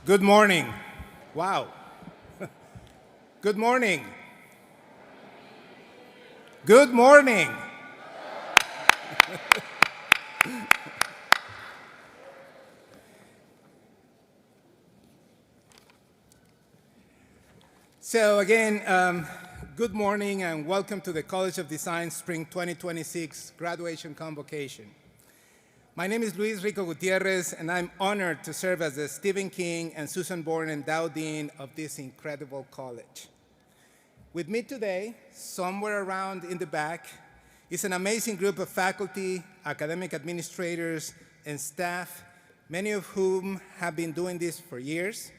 Good morning. Wow. Good morning. Good morning. So again, good morning and welcome to the College of Design Spring 2026 graduation convocation. My name is Luis Rico Gutierrez, and I'm honored to serve as the Stephen King and Susan Bourne Endowed Dean of this incredible college. With me today, somewhere around in the back, is an amazing group of faculty, academic administrators, and staff, many of whom have been doing this for years,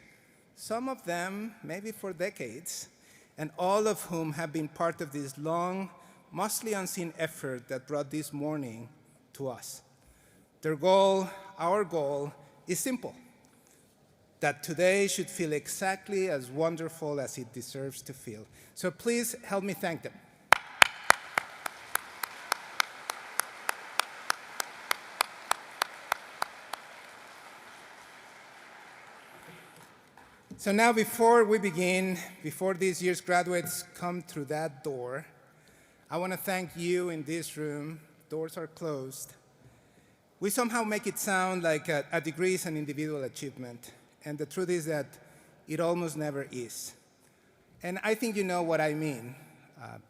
some of them maybe for decades, and all of whom have been part of this long, mostly unseen effort that brought this morning to us. Their goal, our goal, is simple: that today should feel exactly as wonderful as it deserves to feel. So please help me thank them. So now before we begin, before this year's graduates come through that door, I want to thank you in this room. Doors are closed. We somehow make it sound like a degree is an individual achievement, and the truth is that it almost never is. And I think you know what I mean.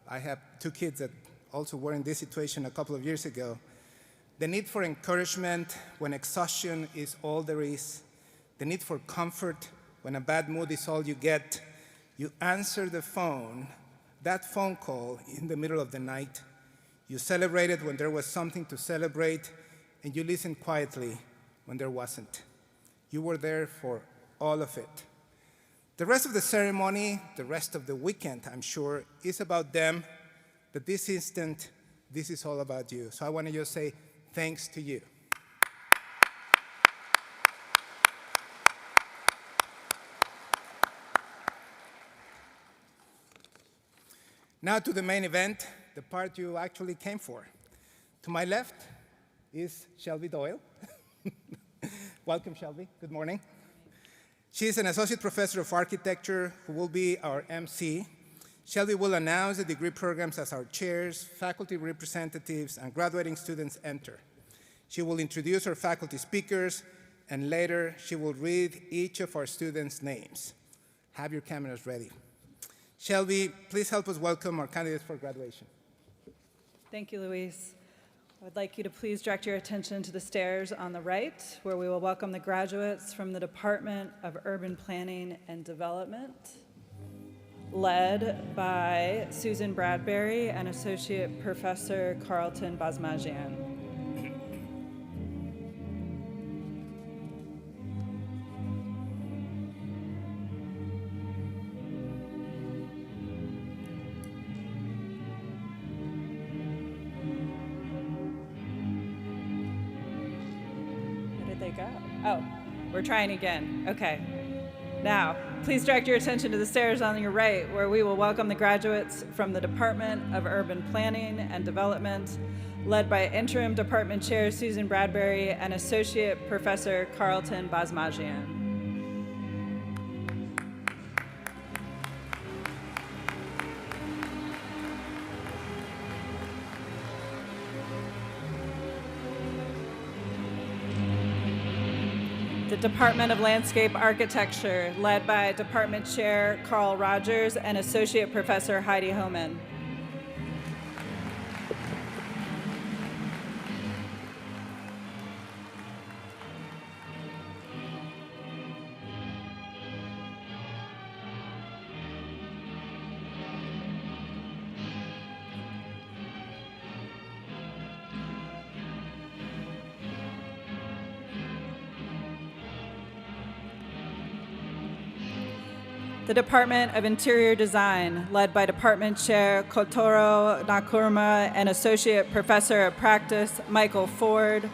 I have two kids that also were in this situation a couple of years ago. The need for encouragement when exhaustion is all there is, the need for comfort when a bad mood is all you get. You answer the phone, that phone call in the middle of the night. You celebrated when there was something to celebrate, and you listened quietly when there wasn't. You were there for all of it. The rest of the ceremony, the rest of the weekend, I'm sure, is about them, but this instant, this is all about you. So I want to just say thanks to you. Now to the main event, the part you actually came for. To my left is Shelby Doyle. Welcome, Shelby. Good morning. She's an associate professor of architecture who will be our MC. Shelby will announce the degree programs as our chairs, faculty representatives, and graduating students enter. She will introduce our faculty speakers, and later she will read each of our students' names. Have your cameras ready. Shelby, please help us welcome our candidates for graduation. Thank you, Luis. I would like you to please direct your attention to the stairs on the right, where we will welcome the graduates from the Department of Urban Planning and Development, led by Susan Bradbury and Associate Professor Carlton Basmajian. Oh, we're trying again. Okay. Now, please direct your attention to the stairs on your right, where we will welcome the graduates from the Department of Urban Planning and Development, led by Interim Department Chair Susan Bradbury and Associate Professor Carlton Basmajian. The Department of Landscape Architecture, led by Department Chair Carl Rogers and Associate Professor Heidi Homan. The Department of Interior Design, led by Department Chair Kotaro Nakuruma and Associate Professor of Practice Michael Ford,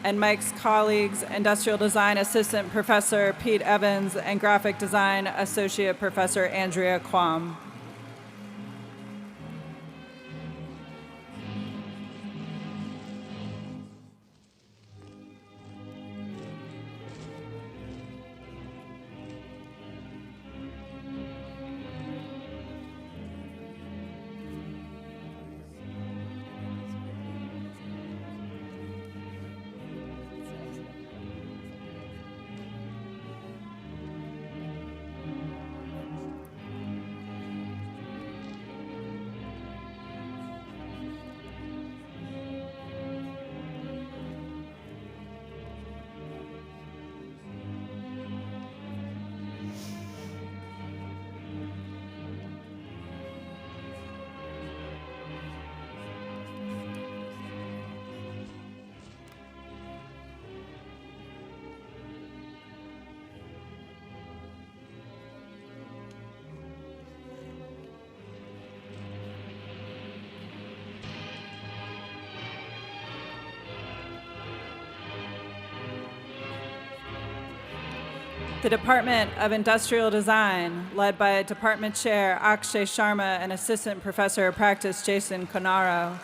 and Mike's colleagues, Industrial Design Assistant Professor Pete Evans and Graphic Design Associate Professor Andrea Quam. The Department of Industrial Design, led by Department Chair Akshay Sharma and Assistant Professor of Practice Jason Conaro.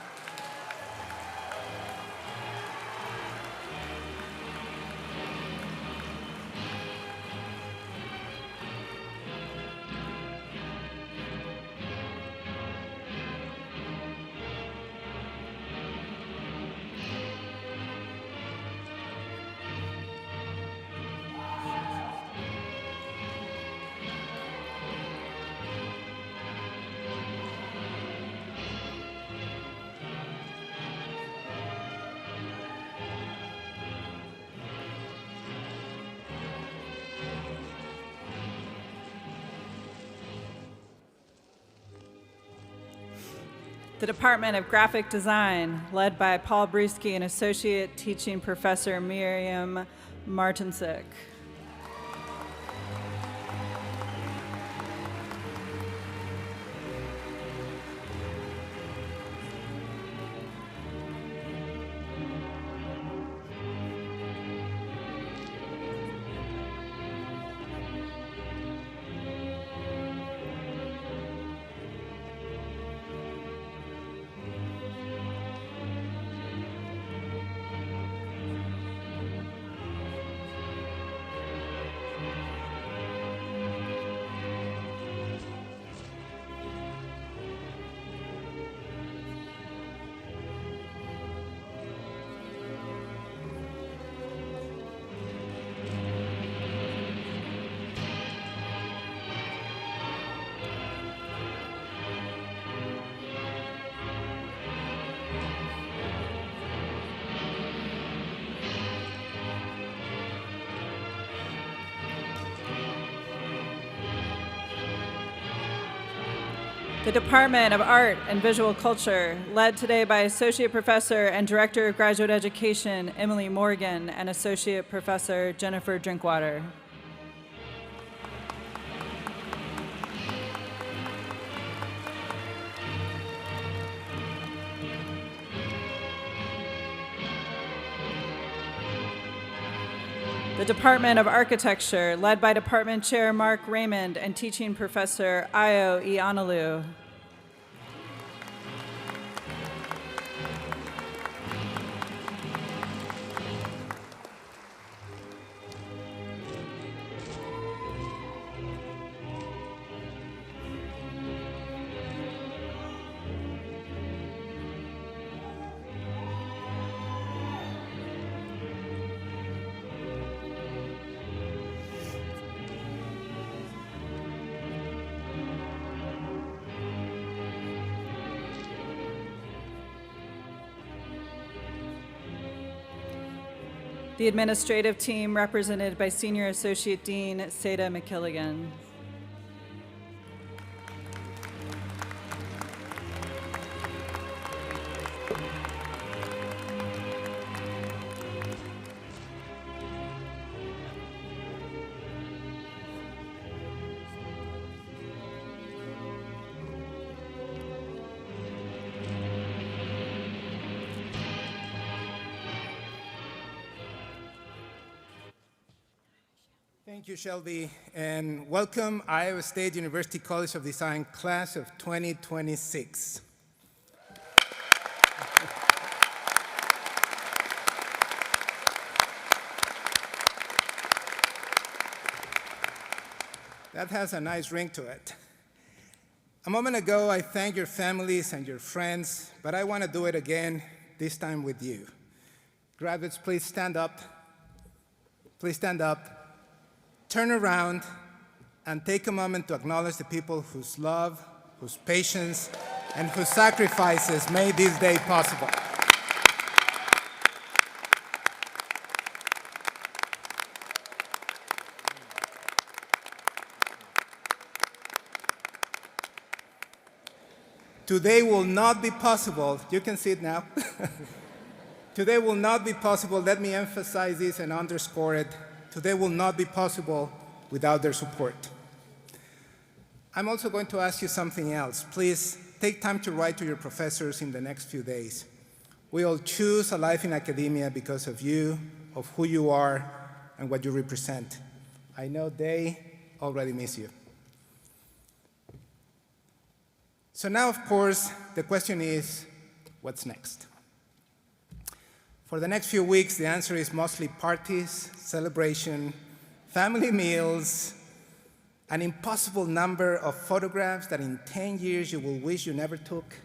The Department of Graphic Design, led by Paul Brieske and Associate Teaching Professor Miriam Martinsik. The Department of Art and Visual Culture, led today by Associate Professor and Director of Graduate Education Emily Morgan and Associate Professor Jennifer Drinkwater. The Department of Architecture, led by Department Chair Mark Raymond and Teaching Professor Ayo Ianalu. The administrative team, represented by Senior Associate Dean Seda McKilligan. Thank you, Shelby, and welcome Iowa State University College of Design class of 2026. That has a nice ring to it. A moment ago, I thanked your families and your friends, but I want to do it again, this time with you. Graduates, please stand up. Please stand up. Turn around and take a moment to acknowledge the people whose love, whose patience, and whose sacrifices made this day possible. Today will not be possible. You can see it now. Today will not be possible. Let me emphasize this and underscore it. Today will not be possible without their support. I'm also going to ask you something else. Please take time to write to your professors in the next few days. We all choose a life in academia because of you, of who you are, and what you represent. I know they already miss you. So now, of course, the question is, what's next? For the next few weeks, the answer is mostly parties, celebration, family meals, an impossible number of photographs that in 10 years you will wish you never took,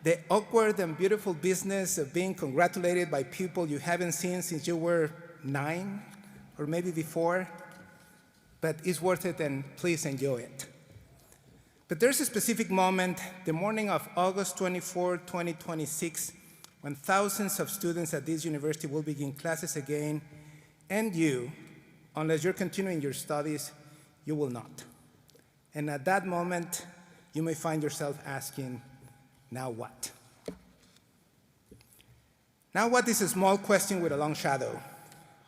the awkward and beautiful business of being congratulated by people you haven't seen since you were 9 or maybe before, but it's worth it and please enjoy it. But there's a specific moment, the morning of August 24, 2026, when thousands of students at this university will begin classes again, and you, unless you're continuing your studies, you will not. And at that moment, you may find yourself asking, now what? Now what is a small question with a long shadow,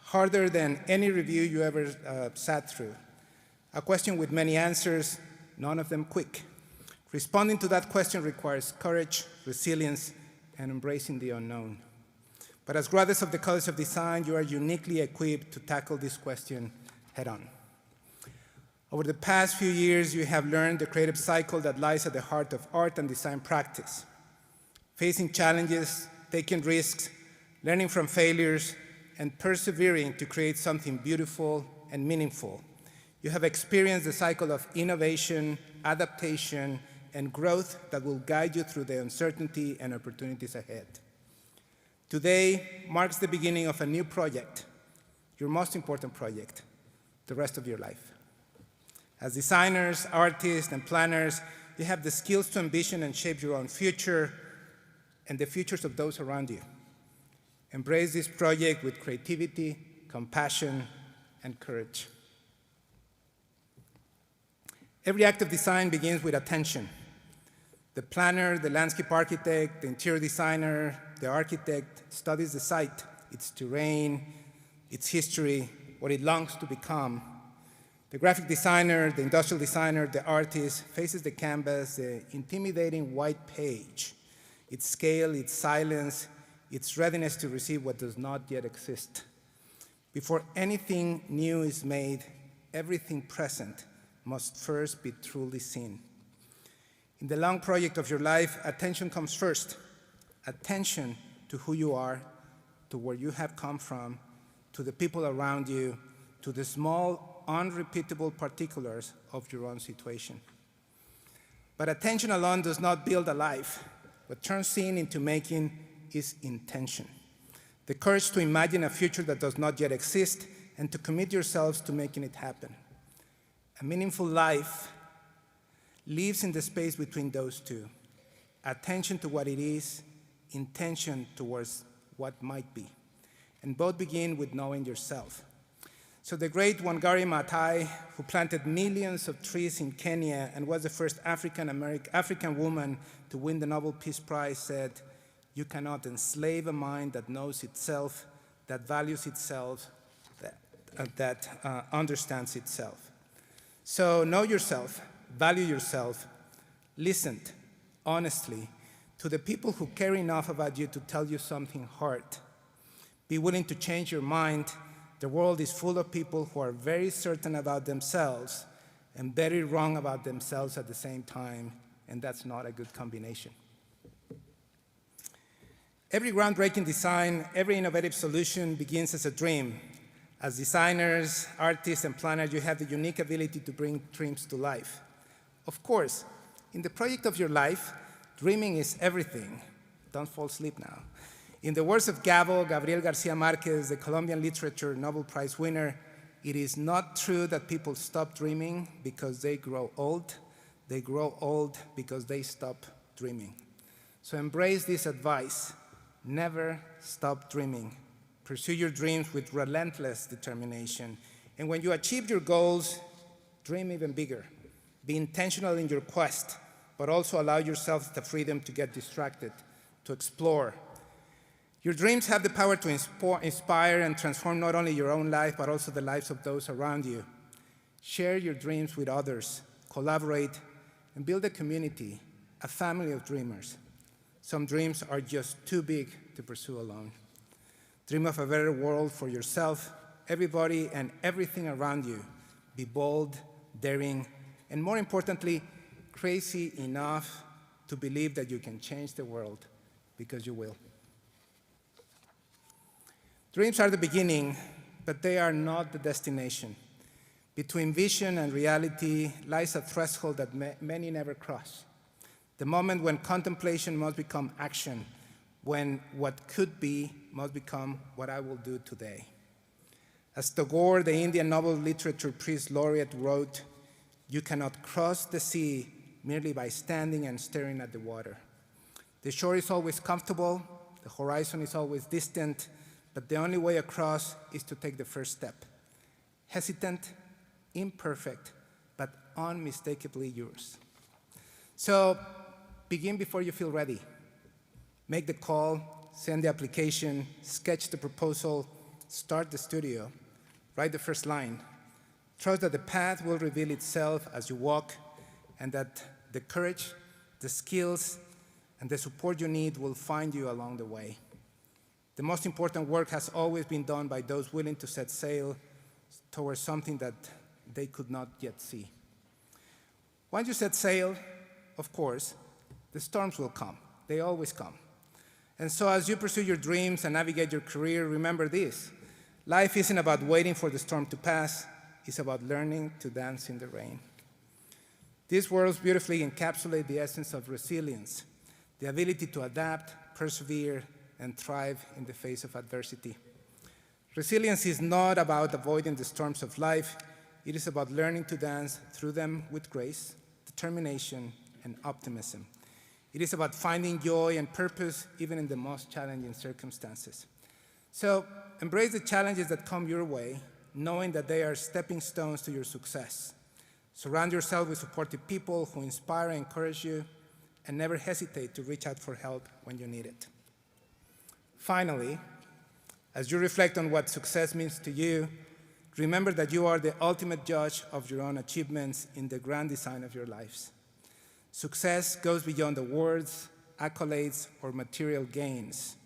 harder than any review you ever sat through. A question with many answers, none of them quick. Responding to that question requires courage, resilience, and embracing the unknown. But as graduates of the College of Design, you are uniquely equipped to tackle this question head-on. Over the past few years, you have learned the creative cycle that lies at the heart of art and design practice. Facing challenges, taking risks, learning from failures, and persevering to create something beautiful and meaningful. You have experienced the cycle of innovation, adaptation, and growth that will guide you through the uncertainty and opportunities ahead. Today marks the beginning of a new project, your most important project, the rest of your life. As designers, artists, and planners, you have the skills to envision and shape your own future and the futures of those around you. Embrace this project with creativity, compassion, and courage. Every act of design begins with attention. The planner, the landscape architect, the interior designer, the architect studies the site, its terrain, its history, what it longs to become. The graphic designer, the industrial designer, the artist faces the canvas, the intimidating white page, its scale, its silence, its readiness to receive what does not yet exist. Before anything new is made, everything present must first be truly seen. In the long project of your life, attention comes first. Attention to who you are, to where you have come from, to the people around you, to the small, unrepeatable particulars of your own situation. But attention alone does not build a life. What turns seeing into making is intention. The courage to imagine a future that does not yet exist and to commit yourselves to making it happen. A meaningful life lives in the space between those two. Attention to what it is, intention towards what might be. And both begin with knowing yourself. So the great Wangari Maathai, who planted millions of trees in Kenya and was the first African woman to win the Nobel Peace Prize, said, "You cannot enslave a mind that knows itself, that values itself, that understands itself." So know yourself, value yourself, listen honestly to the people who care enough about you to tell you something hard. Be willing to change your mind. The world is full of people who are very certain about themselves and very wrong about themselves at the same time, and that's not a good combination. Every groundbreaking design, every innovative solution begins as a dream. As designers, artists, and planners, you have the unique ability to bring dreams to life. Of course, in the project of your life, dreaming is everything. Don't fall asleep now. In the words of Gabriel Garcia Marquez, the Colombian Literature Nobel Prize winner, it is not true that people stop dreaming because they grow old. They grow old because they stop dreaming. So embrace this advice. Never stop dreaming. Pursue your dreams with relentless determination. And when you achieve your goals, dream even bigger. Be intentional in your quest, but also allow yourself the freedom to get distracted, to explore. Your dreams have the power to inspire and transform not only your own life, but also the lives of those around you. Share your dreams with others, collaborate, and build a community, a family of dreamers. Some dreams are just too big to pursue alone. Dream of a better world for yourself, everybody and everything around you. Be bold, daring, and more importantly, crazy enough to believe that you can change the world, because you will. Dreams are the beginning, but they are not the destination. Between vision and reality lies a threshold that many never cross. The moment when contemplation must become action, when what could be must become what I will do today. As Tagore, the Indian Nobel Literature Prize Laureate, wrote, "You cannot cross the sea merely by standing and staring at the water. The shore is always comfortable, the horizon is always distant, but the only way across is to take the first step. Hesitant, imperfect, but unmistakably yours." So begin before you feel ready. Make the call, send the application, sketch the proposal, start the studio, write the first line. Trust that the path will reveal itself as you walk, and that the courage, the skills, and the support you need will find you along the way. The most important work has always been done by those willing to set sail towards something that they could not yet see. Once you set sail, of course, the storms will come. They always come. And so as you pursue your dreams and navigate your career, remember this: life isn't about waiting for the storm to pass, it's about learning to dance in the rain. These words beautifully encapsulate the essence of resilience, the ability to adapt, persevere, and thrive in the face of adversity. Resilience is not about avoiding the storms of life, it is about learning to dance through them with grace, determination, and optimism. It is about finding joy and purpose even in the most challenging circumstances. So embrace the challenges that come your way, knowing that they are stepping stones to your success. Surround yourself with supportive people who inspire and encourage you, and never hesitate to reach out for help when you need it. Finally, as you reflect on what success means to you, remember that you are the ultimate judge of your own achievements in the grand design of your lives. Success goes beyond the words, accolades, or material gains.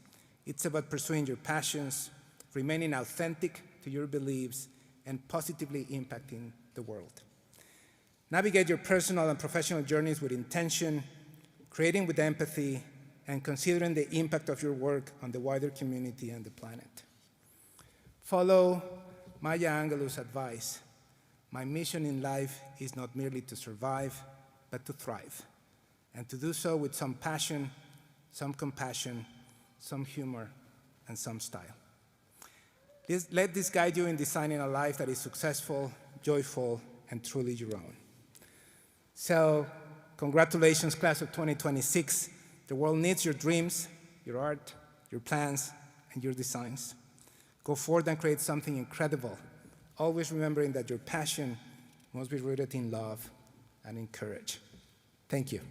It's about pursuing your passions, remaining authentic to your beliefs, and positively impacting the world. Navigate your personal and professional journeys with intention, creating with empathy, and considering the impact of your work on the wider community and the planet. Follow Maya Angelou's advice: my mission in life is not merely to survive, but to thrive, and to do so with some passion, some compassion, some humor, and some style. Let this guide you in designing a life that is successful, joyful, and truly your own. So, congratulations, class of 2026. The world needs your dreams, your art, your plans, and your designs. Go forward and create something incredible, always remembering that your passion must be rooted in love and in courage. Thank you.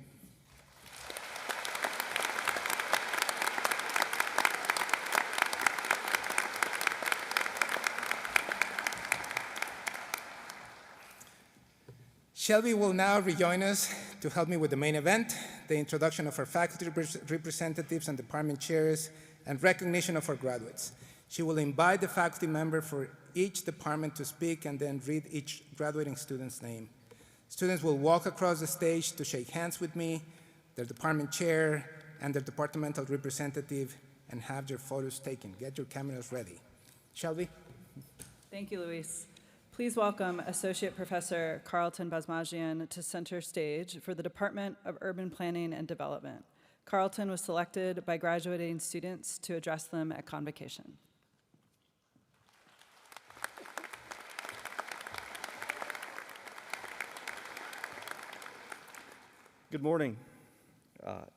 Shelby will now rejoin us to help me with the main event, the introduction of our faculty representatives and department chairs, and recognition of our graduates. She will invite the faculty member for each department to speak and then read each graduating student's name. Students will walk across the stage to shake hands with me, their department chair, and their departmental representative, and have their photos taken. Get your cameras ready. Shelby? Thank you, Luis. Please welcome Associate Professor Carlton Basmajian to center stage for the Department of Urban Planning and Development. Carlton was selected by graduating students to address them at Convocation. Good morning.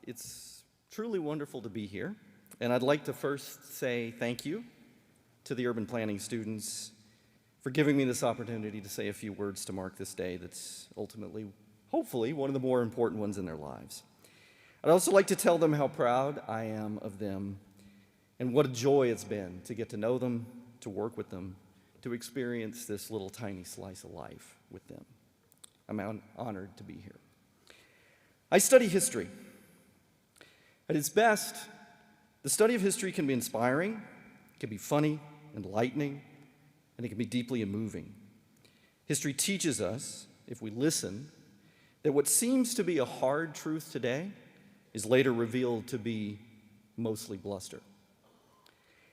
It's truly wonderful to be here, and I'd like to first say thank you to the urban planning students for giving me this opportunity to say a few words to mark this day that's ultimately, hopefully, one of the more important ones in their lives. I'd also like to tell them how proud I am of them and what a joy it's been to get to know them, to work with them, to experience this little tiny slice of life with them. I'm honored to be here. I study history. At its best, the study of history can be inspiring, it can be funny, enlightening, and it can be deeply moving. History teaches us, if we listen, that what seems to be a hard truth today is later revealed to be mostly bluster.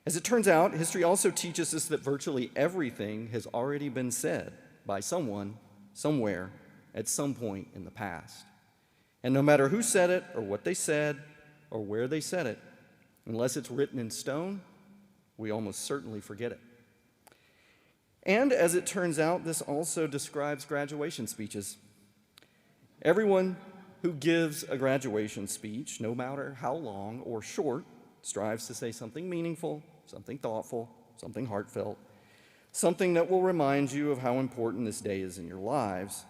As it turns out, history also teaches us that virtually everything has already been said by someone, somewhere, at some point in the past. And no matter who said it, or what they said, or where they said it, unless it's written in stone, we almost certainly forget it. And as it turns out, this also describes graduation speeches. Everyone who gives a graduation speech, no matter how long or short, strives to say something meaningful, something thoughtful, something heartfelt, something that will remind you of how important this day is in your lives.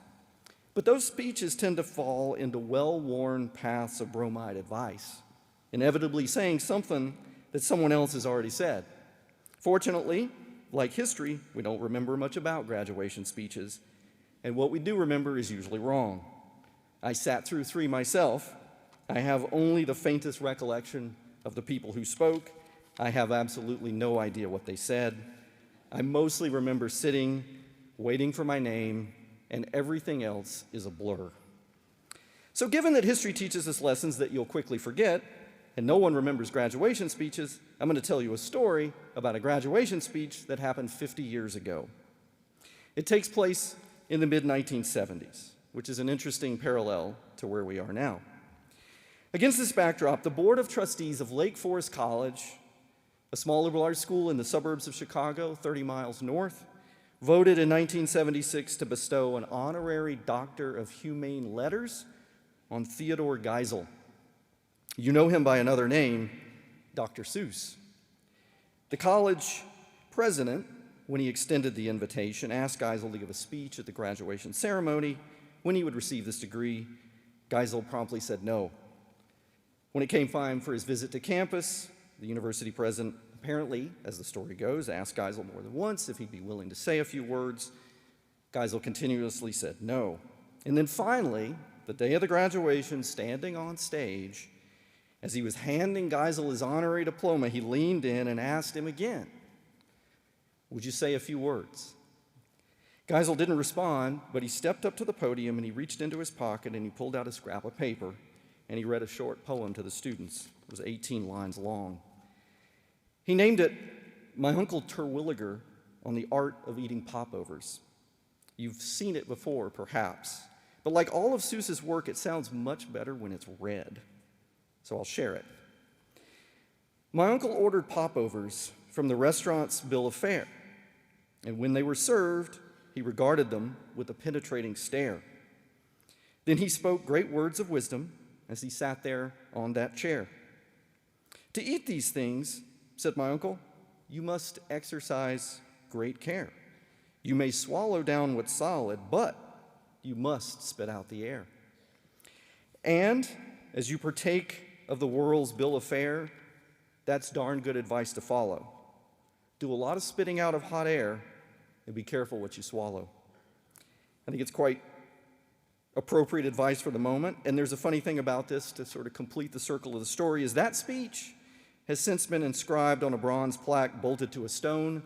But those speeches tend to fall into well-worn paths of bromide advice, inevitably saying something that someone else has already said. Fortunately, like history, we don't remember much about graduation speeches, and what we do remember is usually wrong. I sat through 3 myself. I have only the faintest recollection of the people who spoke. I have absolutely no idea what they said. I mostly remember sitting, waiting for my name, and everything else is a blur. So given that history teaches us lessons that you'll quickly forget, and no one remembers graduation speeches, I'm going to tell you a story about a graduation speech that happened 50 years ago. It takes place in the mid-1970s, which is an interesting parallel to where we are now. Against this backdrop, the Board of Trustees of Lake Forest College, a small liberal arts school in the suburbs of Chicago, 30 miles north, voted in 1976 to bestow an honorary Doctor of Humane Letters on Theodore Geisel. You know him by another name, Dr. Seuss. The college president, when he extended the invitation, asked Geisel to give a speech at the graduation ceremony when he would receive this degree. Geisel promptly said no. When it came time for his visit to campus, the university president apparently, as the story goes, asked Geisel more than once if he'd be willing to say a few words. Geisel continuously said no. And then finally, the day of the graduation, standing on stage, as he was handing Geisel his honorary diploma, he leaned in and asked him again, "Would you say a few words?" Geisel didn't respond, but he stepped up to the podium and he reached into his pocket and he pulled out a scrap of paper and he read a short poem to the students. It was 18 lines long. He named it "My Uncle Terwilliger on the Art of Eating Popovers." You've seen it before, perhaps, but like all of Seuss's work, it sounds much better when it's read. So I'll share it. My uncle ordered popovers from the restaurant's bill of fare, and when they were served, he regarded them with a penetrating stare. Then he spoke great words of wisdom as he sat there on that chair. "To eat these things," said my uncle, "you must exercise great care. You may swallow down what's solid, but you must spit out the air. And as you partake of the world's bill of fare, that's darn good advice to follow. Do a lot of spitting out of hot air and be careful what you swallow." I think it's quite appropriate advice for the moment, and there's a funny thing about this to sort of complete the circle of the story, is that speech has since been inscribed on a bronze plaque bolted to a stone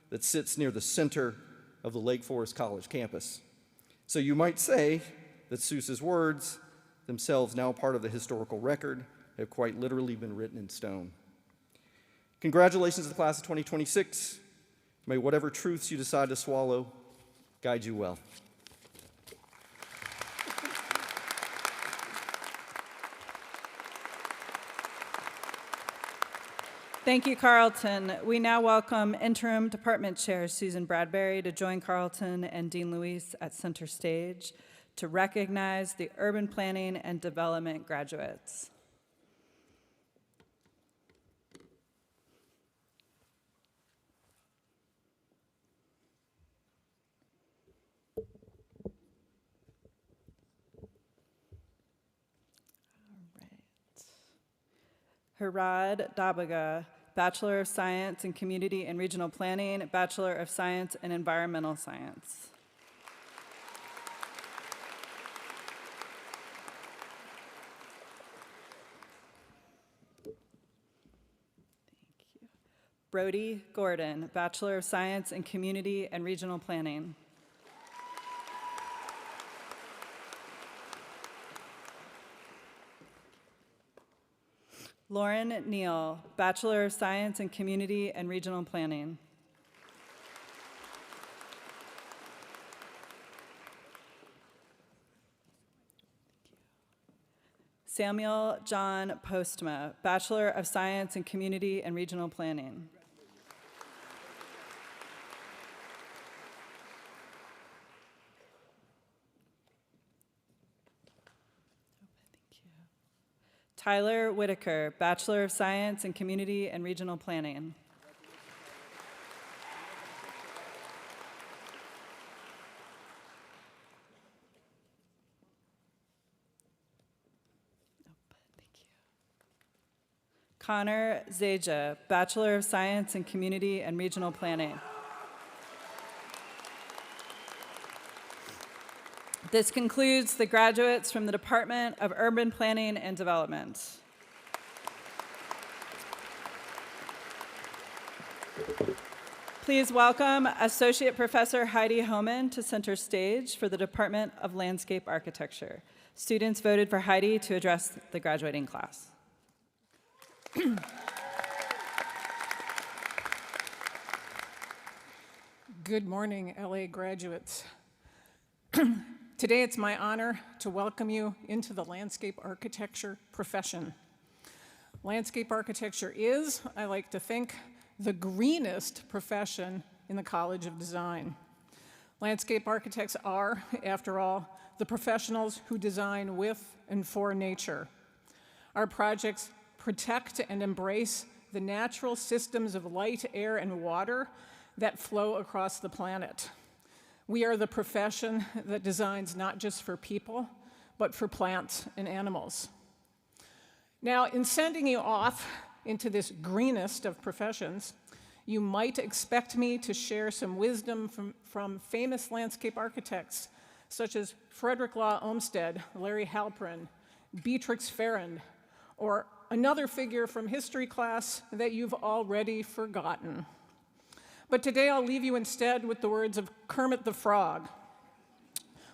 that sits near the center of the Lake Forest College campus. So you might say that Seuss's words, themselves now part of the historical record, have quite literally been written in stone. Congratulations to the class of 2026. May whatever truths you decide to swallow guide you well. Thank you, Carlton. We now welcome Interim Department Chair Susan Bradbury to join Carlton and Dean Luis at center stage to recognize the urban planning and development graduates. Harad Dabaga, Bachelor of Science in Community and Regional Planning, Bachelor of Science in Environmental Science. Thank you. Brody Gordon, Bachelor of Science in Community and Regional Planning. Lauren Neal, Bachelor of Science in Community and Regional Planning. Samuel John Postma, Bachelor of Science in Community and Regional Planning. Tyler Whitaker, Bachelor of Science in Community and Regional Planning. Connor Zaja, Bachelor of Science in Community and Regional Planning. This concludes the graduates from the Department of Urban Planning and Development. Please welcome Associate Professor Heidi Homan to center stage for the Department of Landscape Architecture. Students voted for Heidi to address the graduating class. Good morning, LA graduates. Today it's my honor to welcome you into the landscape architecture profession. Landscape architecture is, I like to think, the greenest profession in the College of Design. Landscape architects are, after all, the professionals who design with and for nature. Our projects protect and embrace the natural systems of light, air, and water that flow across the planet. We are the profession that designs not just for people, but for plants and animals. Now, in sending you off into this greenest of professions, you might expect me to share some wisdom from famous landscape architects, such as Frederick Law Olmsted, Larry Halprin, Beatrix Farrand, or another figure from history class that you've already forgotten. But today I'll leave you instead with the words of Kermit the Frog,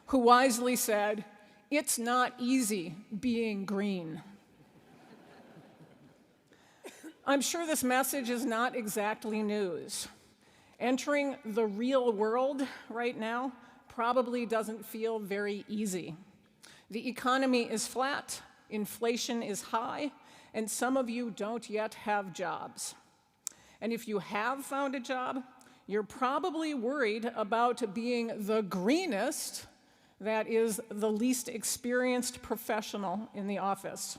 who wisely said, "It's not easy being green." I'm sure this message is not exactly news. Entering the real world right now probably doesn't feel very easy. The economy is flat, inflation is high, and some of you don't yet have jobs. And if you have found a job, you're probably worried about being the greenest, that is, the least experienced professional in the office.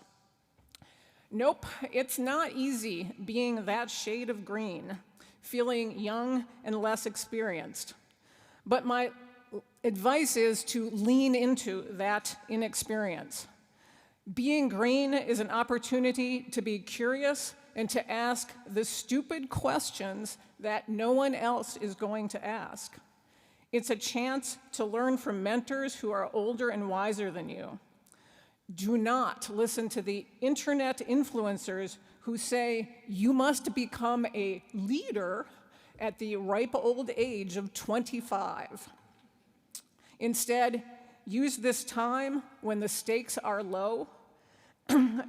Nope, it's not easy being that shade of green, feeling young and less experienced. But my advice is to lean into that inexperience. Being green is an opportunity to be curious and to ask the stupid questions that no one else is going to ask. It's a chance to learn from mentors who are older and wiser than you. Do not listen to the internet influencers who say you must become a leader at the ripe old age of 25. Instead, use this time when the stakes are low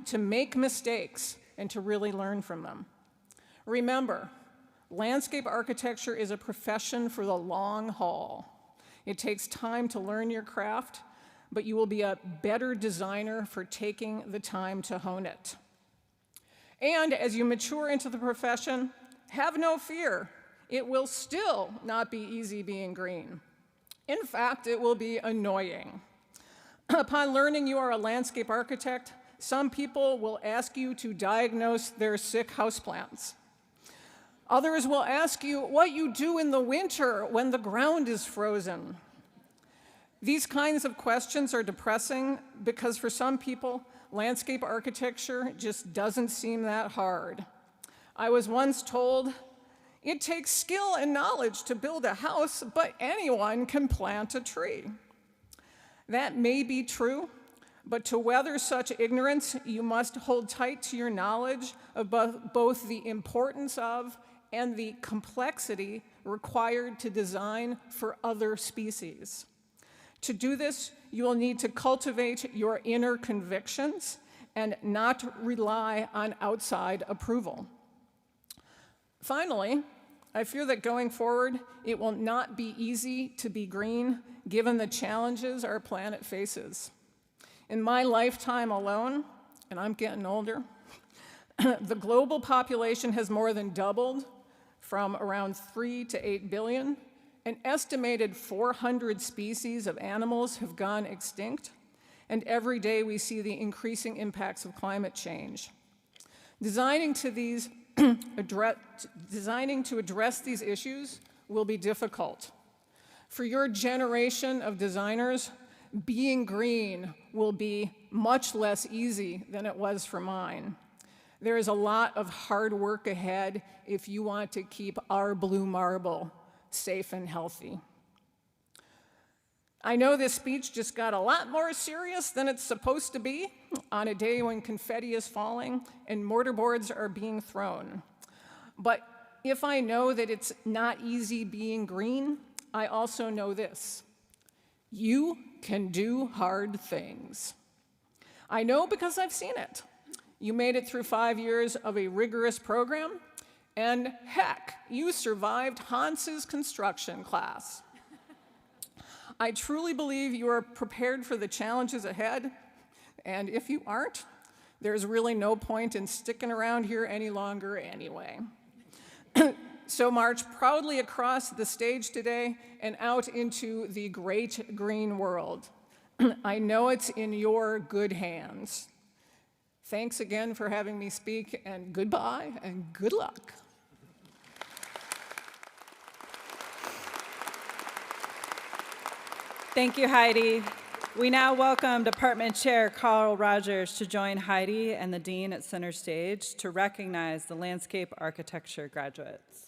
to make mistakes and to really learn from them. Remember, landscape architecture is a profession for the long haul. It takes time to learn your craft, but you will be a better designer for taking the time to hone it. And as you mature into the profession, have no fear. It will still not be easy being green. In fact, it will be annoying. Upon learning you are a landscape architect, some people will ask you to diagnose their sick houseplants. Others will ask you what you do in the winter when the ground is frozen. These kinds of questions are depressing because for some people, landscape architecture just doesn't seem that hard. I was once told, it takes skill and knowledge to build a house, but anyone can plant a tree. That may be true, but to weather such ignorance, you must hold tight to your knowledge of both the importance of and the complexity required to design for other species. To do this, you will need to cultivate your inner convictions and not rely on outside approval. Finally, I fear that going forward, it will not be easy to be green given the challenges our planet faces. In my lifetime alone, and I'm getting older, the global population has more than doubled from around 3 to 8 billion. An estimated 400 species of animals have gone extinct, and every day we see the increasing impacts of climate change. Designing to address these issues will be difficult. For your generation of designers, being green will be much less easy than it was for mine. There is a lot of hard work ahead if you want to keep our blue marble safe and healthy. I know this speech just got a lot more serious than it's supposed to be on a day when confetti is falling and mortarboards are being thrown. But if I know that it's not easy being green, I also know this: you can do hard things. I know because I've seen it. You made it through 5 years of a rigorous program, and heck, you survived Hans's construction class. I truly believe you are prepared for the challenges ahead, and if you aren't, there's really no point in sticking around here any longer anyway. So march proudly across the stage today and out into the great green world. I know it's in your good hands. Thanks again for having me speak, and goodbye and good luck. Thank you, Heidi. We now welcome Department Chair Carl Rogers to join Heidi and the Dean at center stage to recognize the landscape architecture graduates.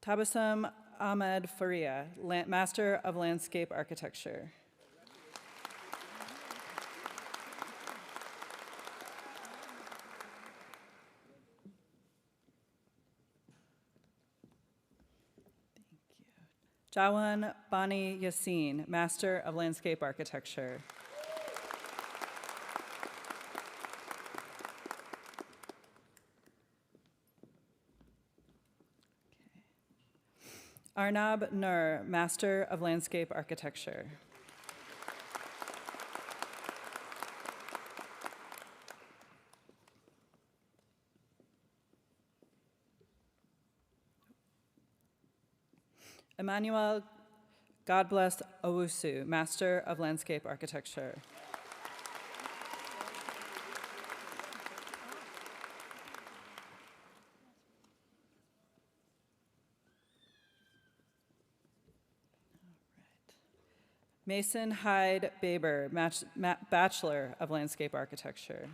Tabassum Ahmed Faria, Master of Landscape Architecture. Jawan Bani Yassin, Master of Landscape Architecture. Arnab Nur, Master of Landscape Architecture. Emmanuel God Bless Owusu, Master of Landscape Architecture. Mason Hyde Baber, Bachelor of Landscape Architecture.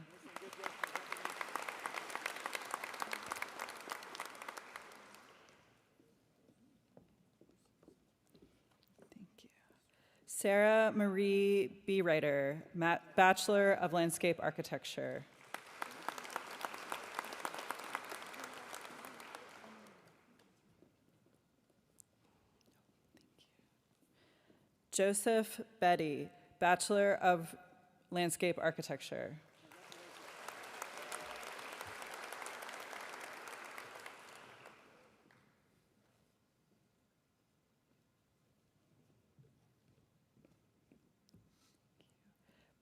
Thank you. Sarah Marie Bereiter, Bachelor of Landscape Architecture. Joseph Betty, Bachelor of Landscape Architecture.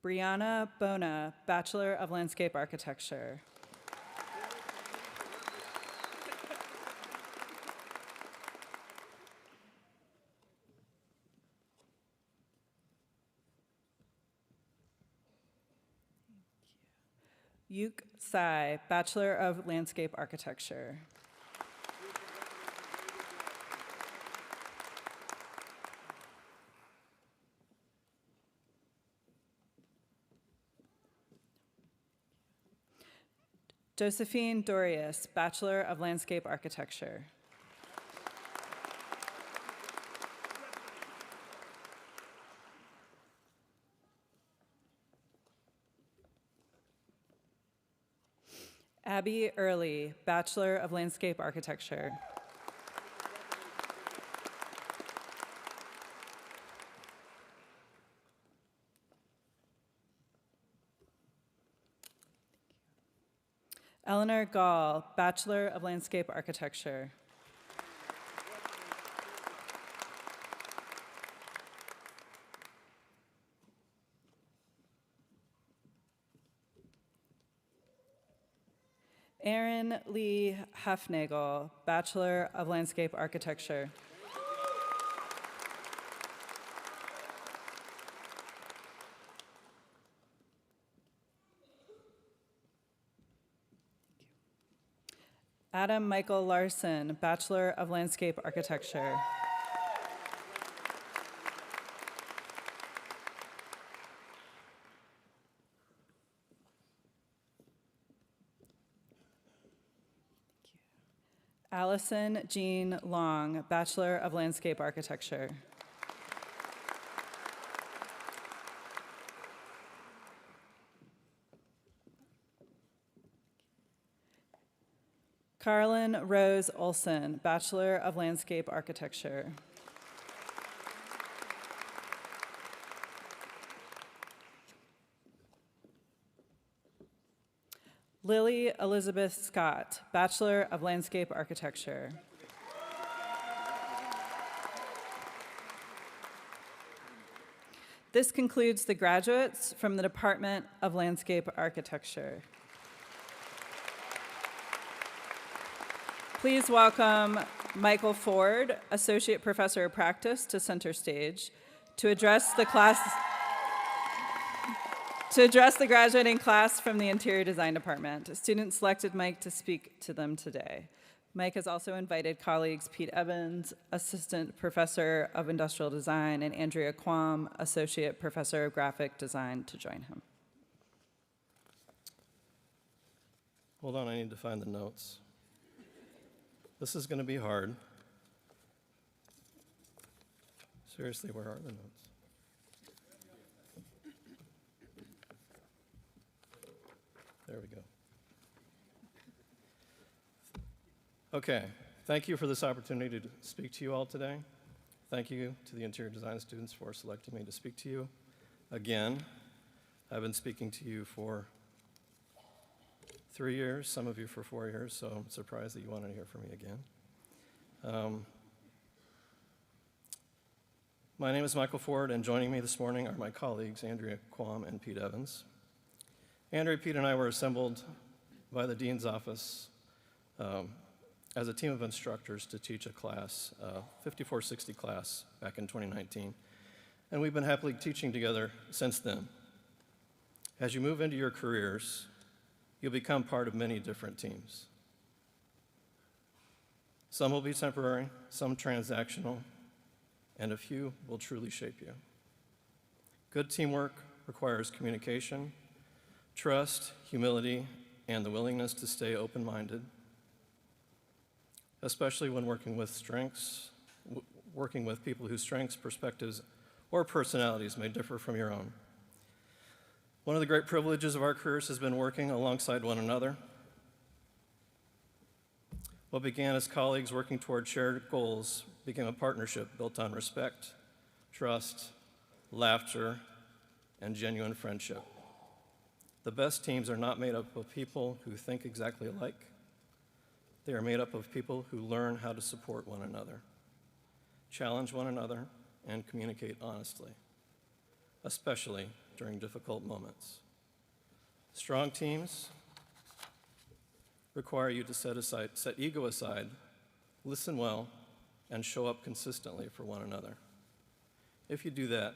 Brianna Bona, Bachelor of Landscape Architecture. Yuk Sai, Bachelor of Landscape Architecture. Josephine Dorius, Bachelor of Landscape Architecture. Abby Early, Bachelor of Landscape Architecture. Eleanor Gall, Bachelor of Landscape Architecture. Erin Lee Hufnagel, Bachelor of Landscape Architecture. Adam Michael Larson, Bachelor of Landscape Architecture. Allison Jean Long, Bachelor of Landscape Architecture. Carlin Rose Olson, Bachelor of Landscape Architecture. Lily Elizabeth Scott, Bachelor of Landscape Architecture. This concludes the graduates from the Department of Landscape Architecture. Please welcome Michael Ford, Associate Professor of Practice, to center stage to address the graduating class from the Interior Design Department. Students selected Mike to speak to them today. Mike has also invited colleagues Pete Evans, Assistant Professor of Industrial Design, and Andrea Quam, Associate Professor of Graphic Design, to join him. Hold on, I need to find the notes. This is going to be hard. Seriously, where are the notes? There we go. Okay, thank you for this opportunity to speak to you all today. Thank you to the interior design students for selecting me to speak to you again. I've been speaking to you for 3 years, some of you for 4 years, so I'm surprised that you want to hear from me again. My name is Michael Ford, and joining me this morning are my colleagues, Andrea Quam and Pete Evans. Andrea, Pete, and I were assembled by the Dean's Office as a team of instructors to teach a class, 5460 class, back in 2019. And we've been happily teaching together since then. As you move into your careers, you'll become part of many different teams. Some will be temporary, some transactional, and a few will truly shape you. Good teamwork requires communication, trust, humility, and the willingness to stay open-minded, especially when working with people whose strengths, perspectives, or personalities may differ from your own. One of the great privileges of our careers has been working alongside one another. What began as colleagues working toward shared goals became a partnership built on respect, trust, laughter, and genuine friendship. The best teams are not made up of people who think exactly alike. They are made up of people who learn how to support one another, challenge one another, and communicate honestly, especially during difficult moments. Strong teams require you to set ego aside, listen well, and show up consistently for one another. If you do that,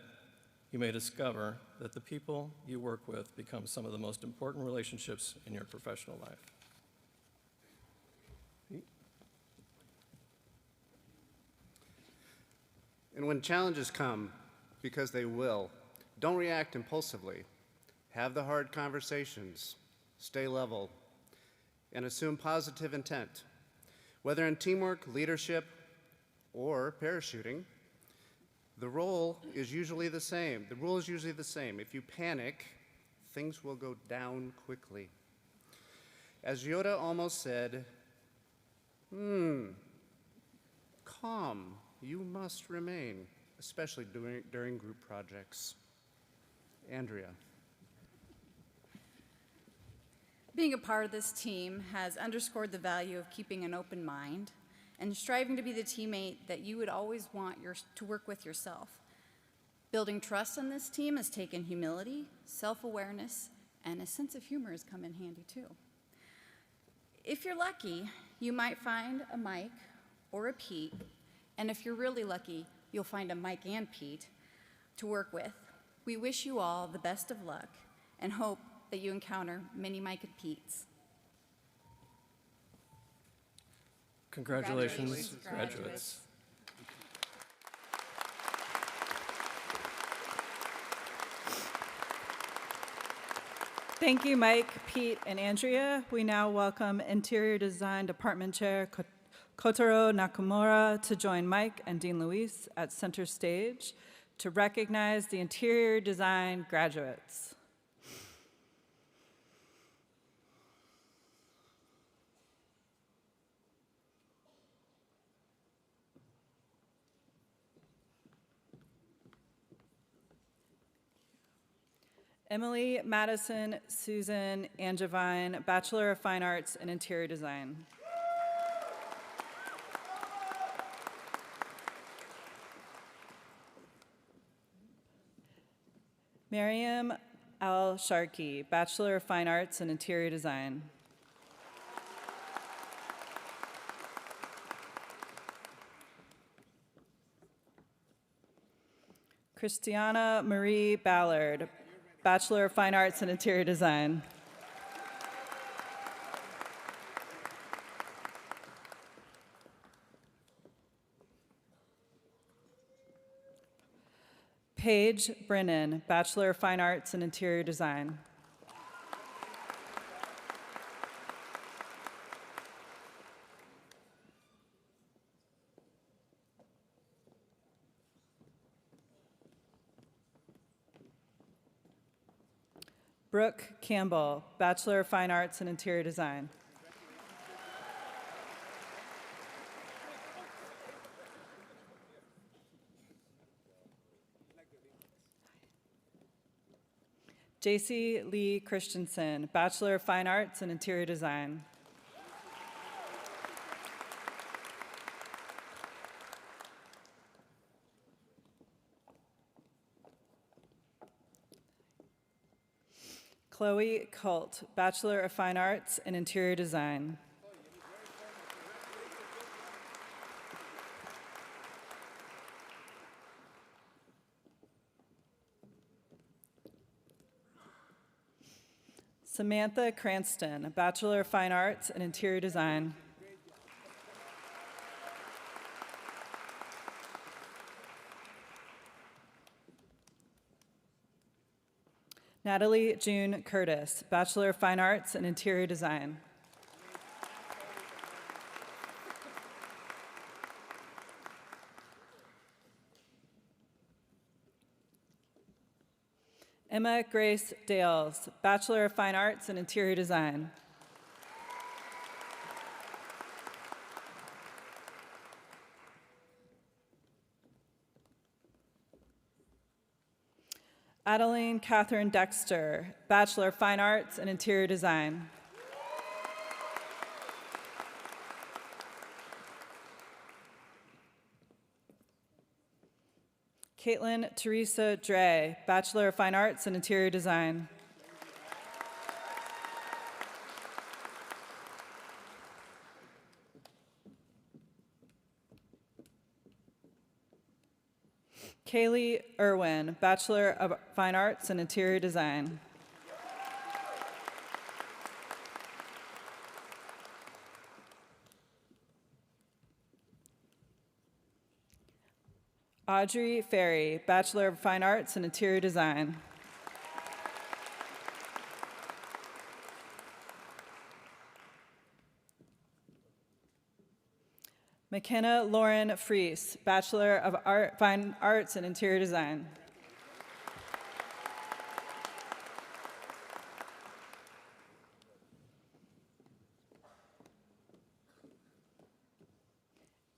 you may discover that the people you work with become some of the most important relationships in your professional life. Pete? And when challenges come, because they will, don't react impulsively. Have the hard conversations. Stay level. and assume positive intent. Whether in teamwork, leadership, or parachuting, the rule is usually the same. If you panic, things will go down quickly. As Yoda almost said, calm you must remain, especially during group projects. Andrea. Being a part of this team has underscored the value of keeping an open mind and striving to be the teammate that you would always want to work with yourself. Building trust on this team has taken humility, self-awareness, and a sense of humor has come in handy too. If you're lucky, you might find a Mike or a Pete, and if you're really lucky, you'll find a Mike and Pete to work with. We wish you all the best of luck and hope that you encounter many Mike and Petes. Congratulations, graduates. Thank you, Mike, Pete, and Andrea. We now welcome Interior Design Department Chair Kotaro Nakamura to join Mike and Dean Luis at center stage to recognize the interior design graduates. Emily Madison Susan Angevine, Bachelor of Fine Arts in Interior Design. Miriam Al-Sharki, Bachelor of Fine Arts in Interior Design. Christiana Marie Ballard, Bachelor of Fine Arts in Interior Design. Paige Brennan, Bachelor of Fine Arts in Interior Design. Brooke Campbell, Bachelor of Fine Arts in Interior Design. JC Lee Christensen, Bachelor of Fine Arts in Interior Design. Chloe Colt, Bachelor of Fine Arts in Interior Design. Samantha Cranston, Bachelor of Fine Arts in Interior Design. Natalie June Curtis, Bachelor of Fine Arts in Interior Design. Emma Grace Dales, Bachelor of Fine Arts in Interior Design. Adeline Catherine Dexter, Bachelor of Fine Arts in Interior Design. Caitlin Teresa Dre, Bachelor of Fine Arts in Interior Design. Kaylee Irwin, Bachelor of Fine Arts in Interior Design. Audrey Ferry, Bachelor of Fine Arts in Interior Design. McKenna Lauren Fries, Bachelor of Fine Arts and Interior Design.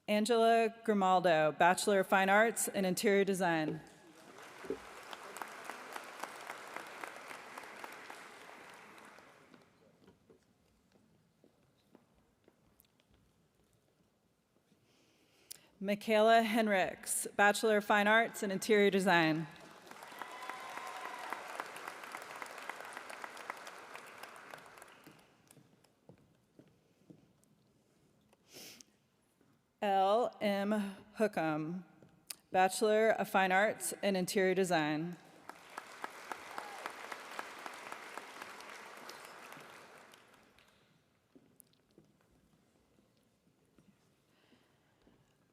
Angela Grimaldo, Bachelor of Fine Arts and Interior Design. Michaela Henricks, Bachelor of Fine Arts and Interior Design. L. M. Hookham, Bachelor of Fine Arts and Interior Design.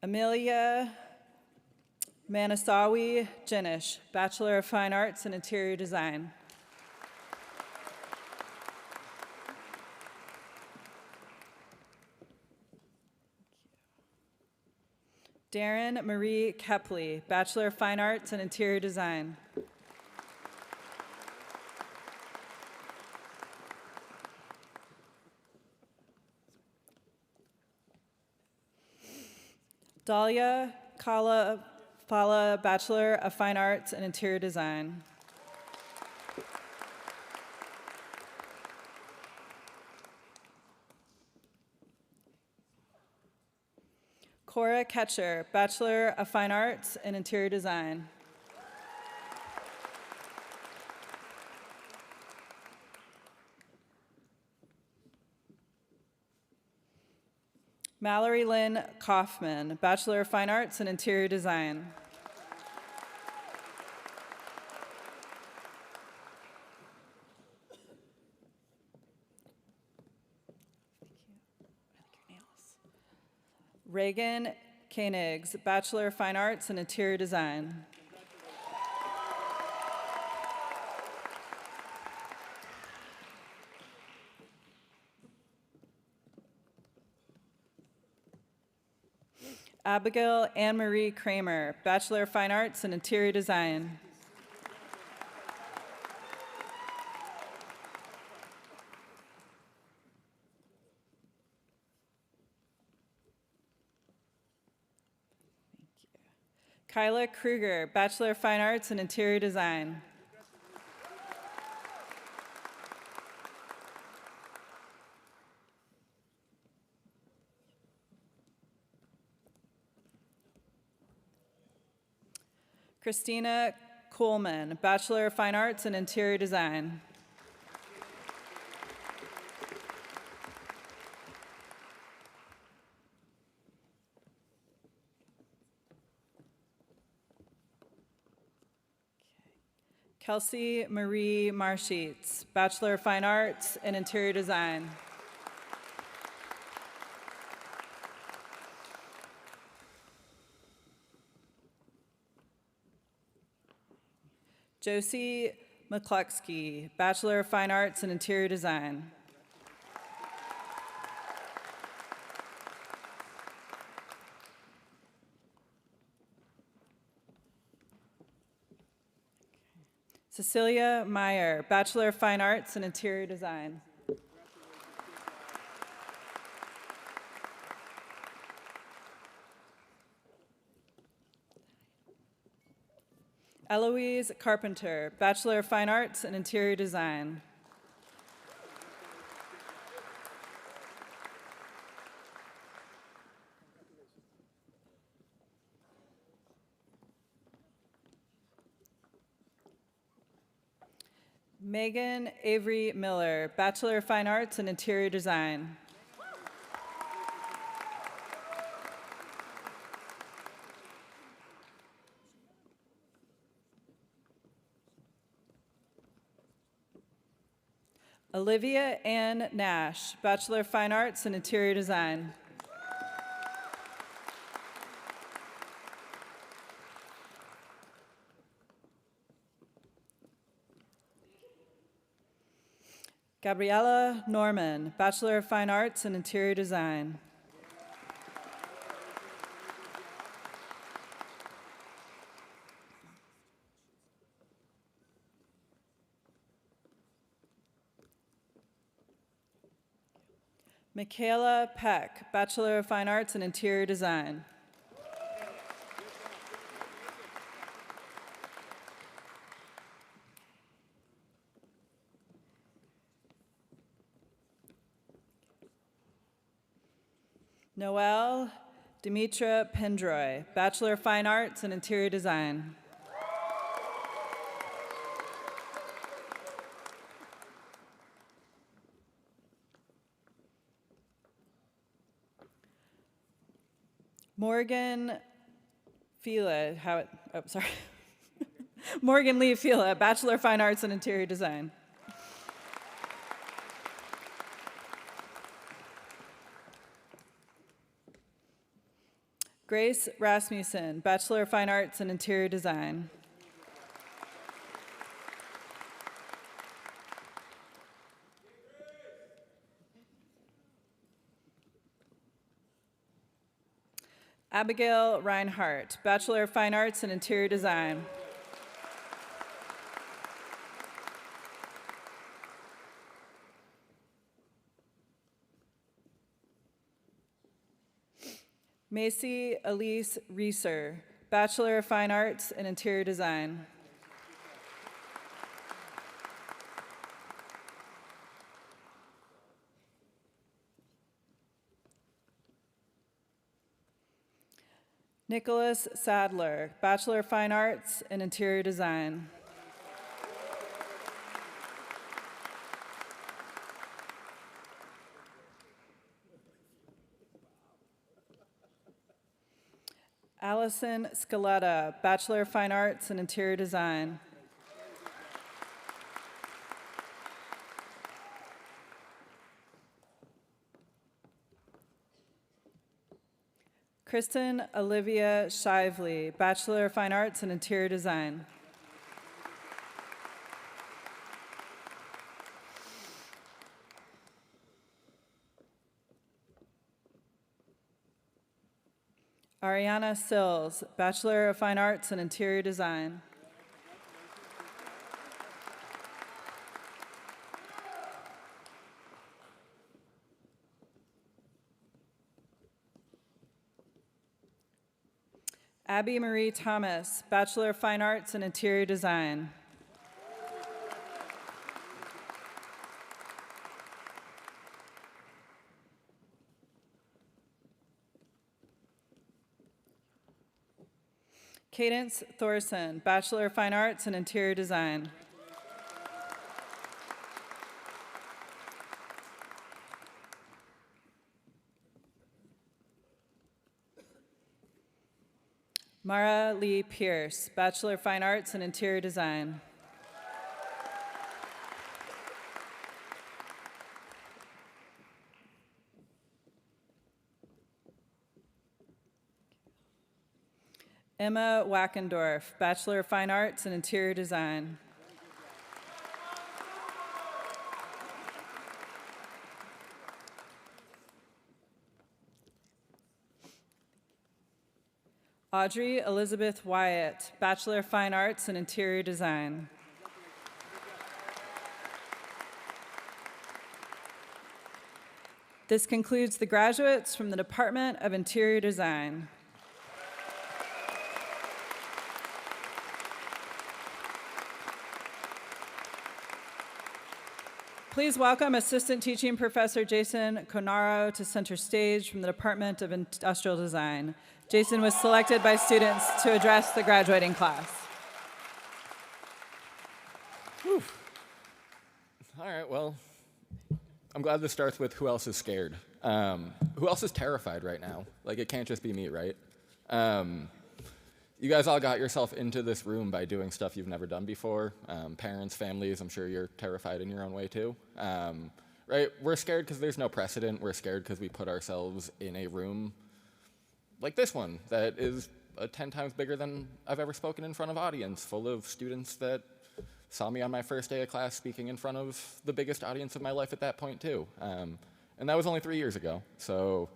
Amelia Manasawi Jenish, Bachelor of Fine Arts and Interior Design. Darren Marie Kepley, Bachelor of Fine Arts and Interior Design. Dahlia Fala, Bachelor of Fine Arts and Interior Design. Cora Ketcher, Bachelor of Fine Arts and Interior Design. Mallory Lynn Kaufman, Bachelor of Fine Arts and Interior Design. Reagan Koenigs, Bachelor of Fine Arts and Interior Design. Abigail Anne-Marie Kramer, Bachelor of Fine Arts and Interior Design. Kyla Kruger, Bachelor of Fine Arts and Interior Design. Christina Coleman, Bachelor of Fine Arts and Interior Design. Kelsey Marie Marshitz, Bachelor of Fine Arts and Interior Design. Josie McCluskey, Bachelor of Fine Arts and Interior Design. Cecilia Meyer, Bachelor of Fine Arts and Interior Design. Eloise Carpenter, Bachelor of Fine Arts and Interior Design. Megan Avery Miller, Bachelor of Fine Arts and Interior Design. Olivia Ann Nash, Bachelor of Fine Arts and Interior Design. Gabriella Norman, Bachelor of Fine Arts and Interior Design. Michaela Peck, Bachelor of Fine Arts in Interior Design. Noelle Dimitra Pendroy, Bachelor of Fine Arts in Interior Design. Morgan Fila, Morgan Lee Fila, Bachelor of Fine Arts in Interior Design. Grace Rasmussen, Bachelor of Fine Arts in Interior Design. Abigail Reinhardt, Bachelor of Fine Arts in Interior Design. Macy Elise Reeser, Bachelor of Fine Arts in Interior Design. Nicholas Sadler, Bachelor of Fine Arts in Interior Design. Allison Scaletta, Bachelor of Fine Arts in Interior Design. Kristen Olivia Shively, Bachelor of Fine Arts in Interior Design. Ariana Sills, Bachelor of Fine Arts in Interior Design. Abby Marie Thomas, Bachelor of Fine Arts in Interior Design. Cadence Thorson, Bachelor of Fine Arts in Interior Design. Mara Lee Pierce, Bachelor of Fine Arts in Interior Design. Emma Wackendorf, Bachelor of Fine Arts in Interior Design. Audrey Elizabeth Wyatt, Bachelor of Fine Arts in Interior Design. This concludes the graduates from the Department of Interior Design. Please welcome Assistant Teaching Professor Jason Conaro to center stage from the Department of Industrial Design. Jason was selected by students to address the graduating class. Whew. All right, well, I'm glad this starts with who else is scared. Who else is terrified right now? Like, it can't just be me, right? You guys all got yourself into this room by doing stuff you've never done before. Parents, families, I'm sure you're terrified in your own way too. Right? We're scared because there's no precedent. We're scared because we put ourselves in a room like this one that is 10 times bigger than I've ever spoken in front of audience, full of students that saw me on my first day of class speaking in front of the biggest audience of my life at that point too. And that was only 3 years ago. So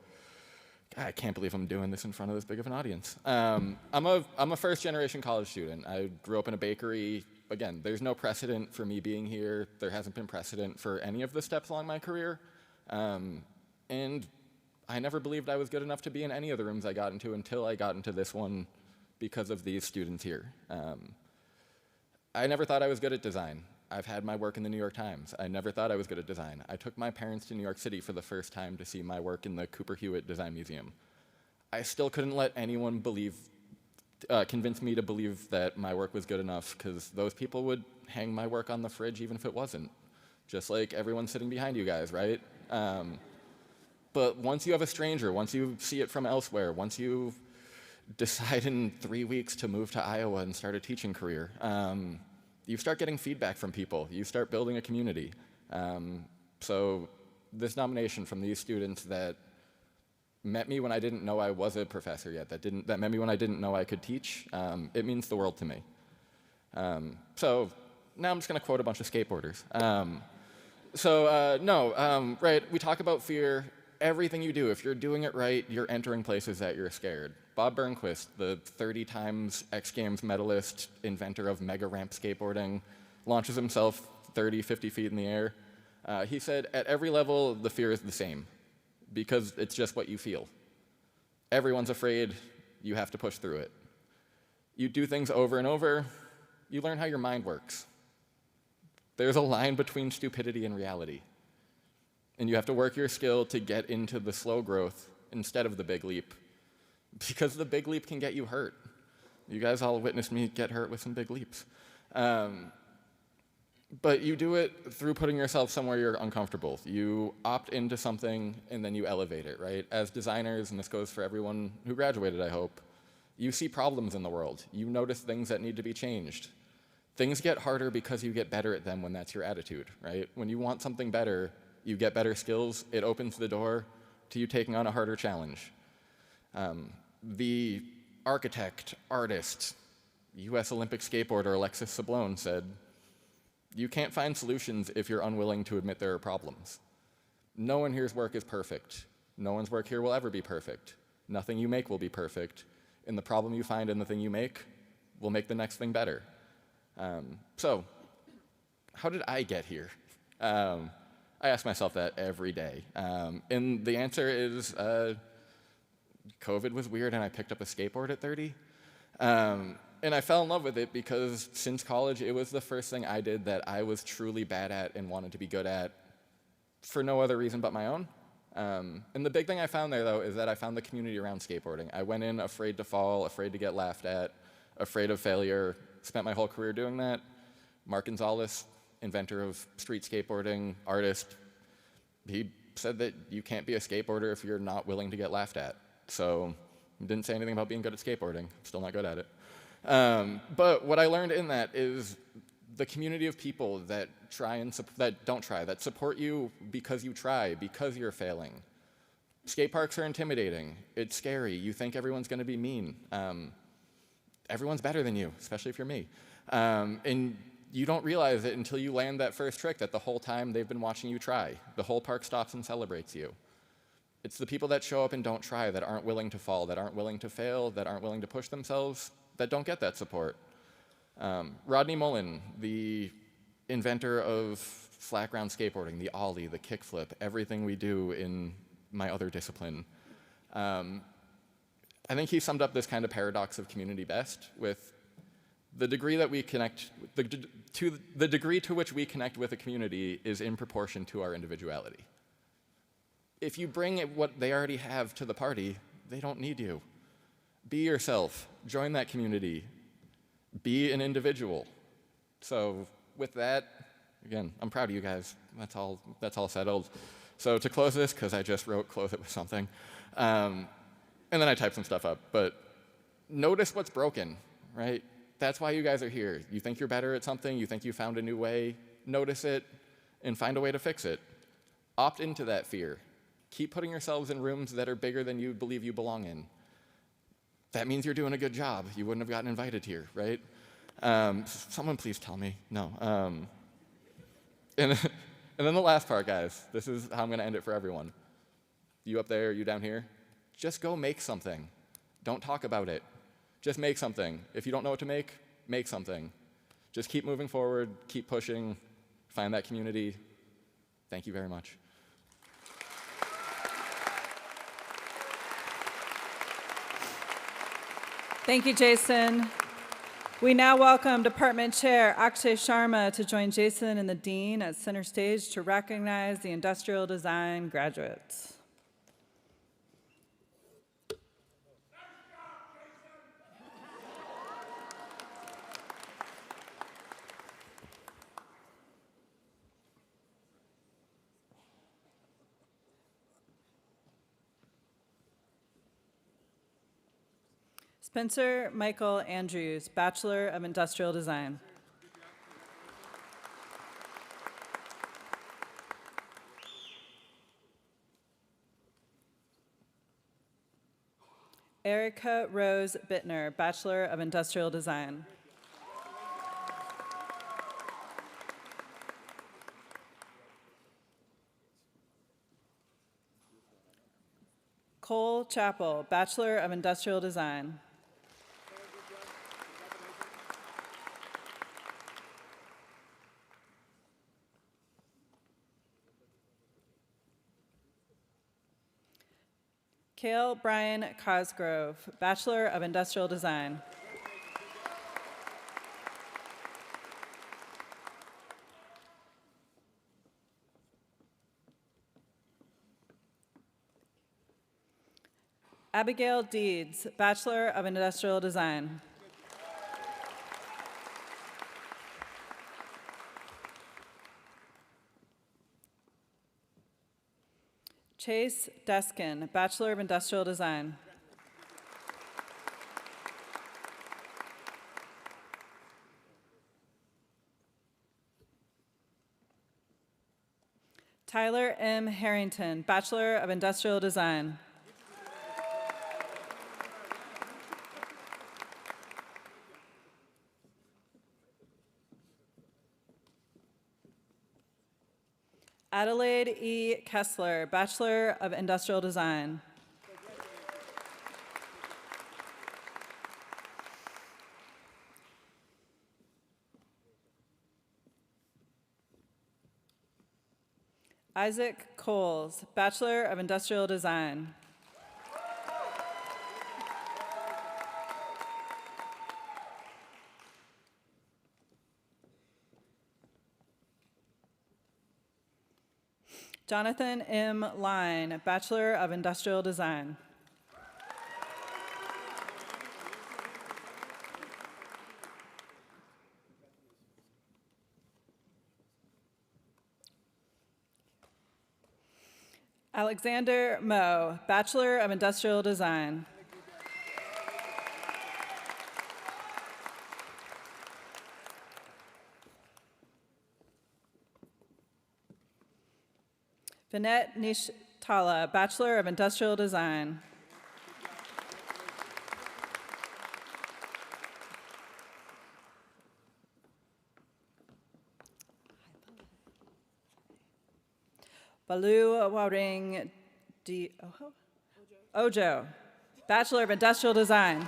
I can't believe I'm doing this in front of this big of an audience. I'm a first-generation college student. I grew up in a bakery. Again, there's no precedent for me being here. There hasn't been precedent for any of the steps along my career. And I never believed I was good enough to be in any of the rooms I got into until I got into this one because of these students here. I never thought I was good at design. I've had my work in the New York Times. I never thought I was good at design. I took my parents to New York City for the first time to see my work in the Cooper Hewitt Design Museum. I still couldn't let anyone convince me to believe that my work was good enough, because those people would hang my work on the fridge even if it wasn't. Just like everyone sitting behind you guys, right? But once you have a stranger, once you see it from elsewhere, once you decide in 3 weeks to move to Iowa and start a teaching career, you start getting feedback from people. You start building a community. So this nomination from these students that met me when I didn't know I was a professor yet, that met me when I didn't know I could teach, it means the world to me. So now I'm just going to quote a bunch of skateboarders. Right, we talk about fear. Everything you do, if you're doing it right, you're entering places that you're scared. Bob Burnquist, the 30 times X Games medalist, inventor of mega ramp skateboarding, launches himself 30, 50 feet in the air. He said, at every level, the fear is the same, because it's just what you feel. Everyone's afraid, you have to push through it. You do things over and over, you learn how your mind works. There's a line between stupidity and reality. And you have to work your skill to get into the slow growth instead of the big leap, because the big leap can get you hurt. You guys all witnessed me get hurt with some big leaps. But you do it through putting yourself somewhere you're uncomfortable. You opt into something and then you elevate it, right? As designers, and this goes for everyone who graduated, I hope, you see problems in the world. You notice things that need to be changed. Things get harder because you get better at them when that's your attitude, right? When you want something better, you get better skills, it opens the door to you taking on a harder challenge. The architect, artist, US Olympic skateboarder Alexis Sablone said, you can't find solutions if you're unwilling to admit there are problems. No one here's work is perfect. No one's work here will ever be perfect. Nothing you make will be perfect. And the problem you find in the thing you make will make the next thing better. So, how did I get here? I ask myself that every day. And the answer is COVID was weird and I picked up a skateboard at 30. And I fell in love with it because since college, it was the first thing I did that I was truly bad at and wanted to be good at for no other reason but my own. And the big thing I found there, though, is that I found the community around skateboarding. I went in afraid to fall, afraid to get laughed at, afraid of failure, spent my whole career doing that. Mark Gonzalez, inventor of street skateboarding, artist, he said that you can't be a skateboarder if you're not willing to get laughed at. So he didn't say anything about being good at skateboarding. Still not good at it. But what I learned in that is the community of people that that support you because you try, because you're failing. Skate parks are intimidating. It's scary. You think everyone's going to be mean. Everyone's better than you, especially if you're me. And you don't realize it until you land that first trick that the whole time they've been watching you try. The whole park stops and celebrates you. It's the people that show up and don't try, that aren't willing to fall, that aren't willing to fail, that aren't willing to push themselves, that don't get that support. Rodney Mullen, the inventor of flat ground skateboarding, the ollie, the kickflip, everything we do in my other discipline. I think he summed up this kind of paradox of community best with the degree that we connect, the degree to which we connect with a community is in proportion to our individuality. If you bring what they already have to the party, they don't need you. Be yourself, join that community, be an individual. So with that, again, I'm proud of you guys. That's all settled. So to close this, because I just wrote close it with something, and then I typed some stuff up, but notice what's broken, right? That's why you guys are here. You think you're better at something, you think you found a new way, notice it, and find a way to fix it. Opt into that fear. Keep putting yourselves in rooms that are bigger than you believe you belong in. That means you're doing a good job. You wouldn't have gotten invited here, right? Someone please tell me. No. And then the last part, guys. This is how I'm going to end it for everyone. You up there, you down here, just go make something. Don't talk about it. Just make something. If you don't know what to make something. Just keep moving forward, keep pushing, find that community. Thank you very much. Thank you, Jason. We now welcome Department Chair Akshay Sharma to join Jason and the Dean at center stage to recognize the industrial design graduates. Spencer Michael Andrews, Bachelor of Industrial Design. Erica Rose Bittner, Bachelor of Industrial Design. Cole Chappell, Bachelor of Industrial Design. Cale Brian Cosgrove, Bachelor of Industrial Design. Abigail Deeds, Bachelor of Industrial Design. Chase Deskin, Bachelor of Industrial Design. Tyler M. Harrington, Bachelor of Industrial Design. Adelaide E. Kessler, Bachelor of Industrial Design. Isaac Coles, Bachelor of Industrial Design. Jonathan M. Line, Bachelor of Industrial Design. Alexander Moe, Bachelor of Industrial Design. Vinette Nishtala, Bachelor of Industrial Design. Balu Waring Ojo, Bachelor of Industrial Design.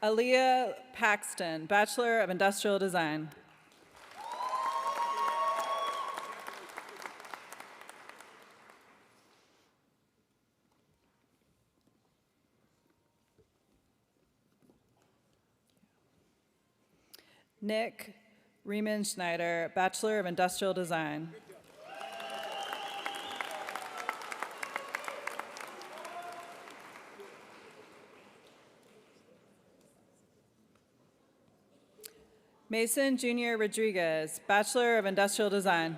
Aaliyah Paxton, Bachelor of Industrial Design. Nick Riemenschneider, Bachelor of Industrial Design. Mason Junior Rodriguez, Bachelor of Industrial Design.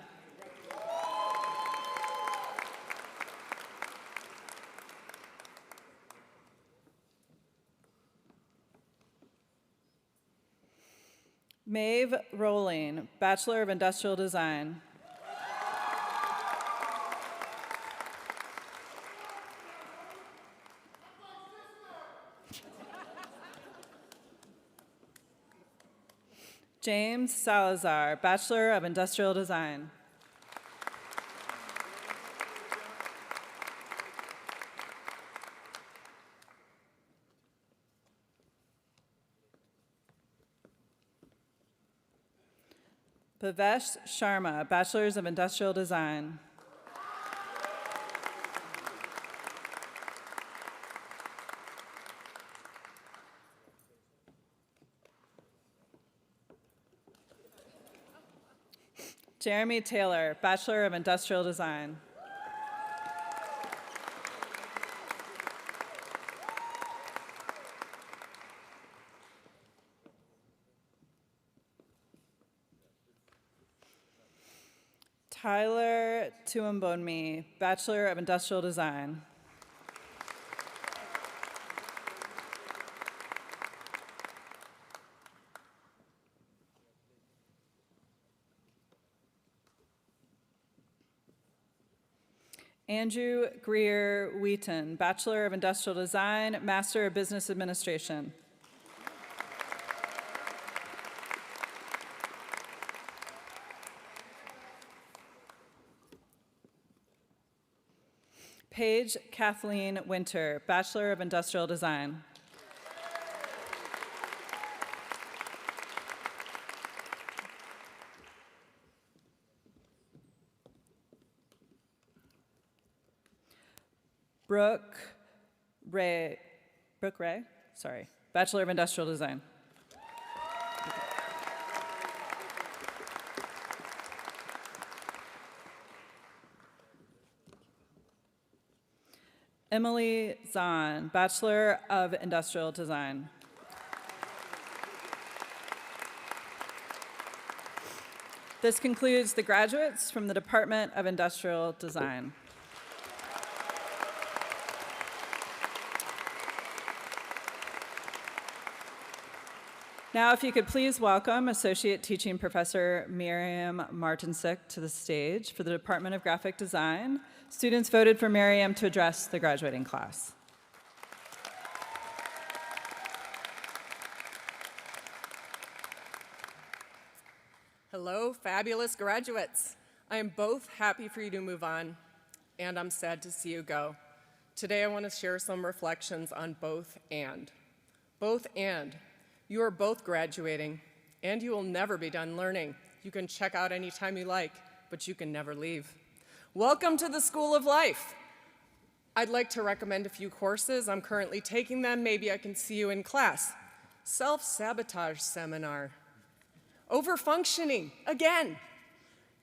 Maeve Rowling, Bachelor of Industrial Design. James Salazar, Bachelor of Industrial Design. Bhavesh Sharma, Bachelor's of Industrial Design. Jeremy Taylor, Bachelor of Industrial Design. Tyler Tuambonmi, Bachelor of Industrial Design. Andrew Greer Wheaton, Bachelor of Industrial Design, Master of Business Administration. Paige Kathleen Winter, Bachelor of Industrial Design. Brooke Ray, Bachelor of Industrial Design. Emily Zahn, Bachelor of Industrial Design. This concludes the graduates from the Department of Industrial Design. Now, if you could please welcome Associate Teaching Professor Miriam Martinsik to the stage for the Department of Graphic Design. Students voted for Miriam to address the graduating class. Hello, fabulous graduates. I am both happy for you to move on, and I'm sad to see you go. Today, I want to share some reflections on both and. Both and. You are both graduating, and you will never be done learning. You can check out anytime you like, but you can never leave. Welcome to the School of Life. I'd like to recommend a few courses. I'm currently taking them. Maybe I can see you in class. Self-sabotage seminar. Overfunctioning, again.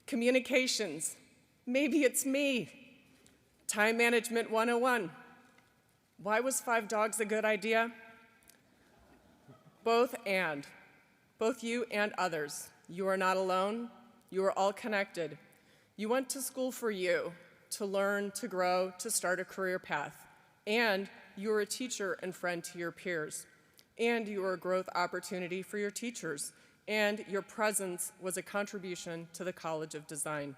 Communications. Maybe it's me. Time management 101. Why was 5 dogs a good idea? Both and. Both you and others. You are not alone. You are all connected. You went to school for you, to learn, to grow, to start a career path. And you are a teacher and friend to your peers. And you are a growth opportunity for your teachers. And your presence was a contribution to the College of Design.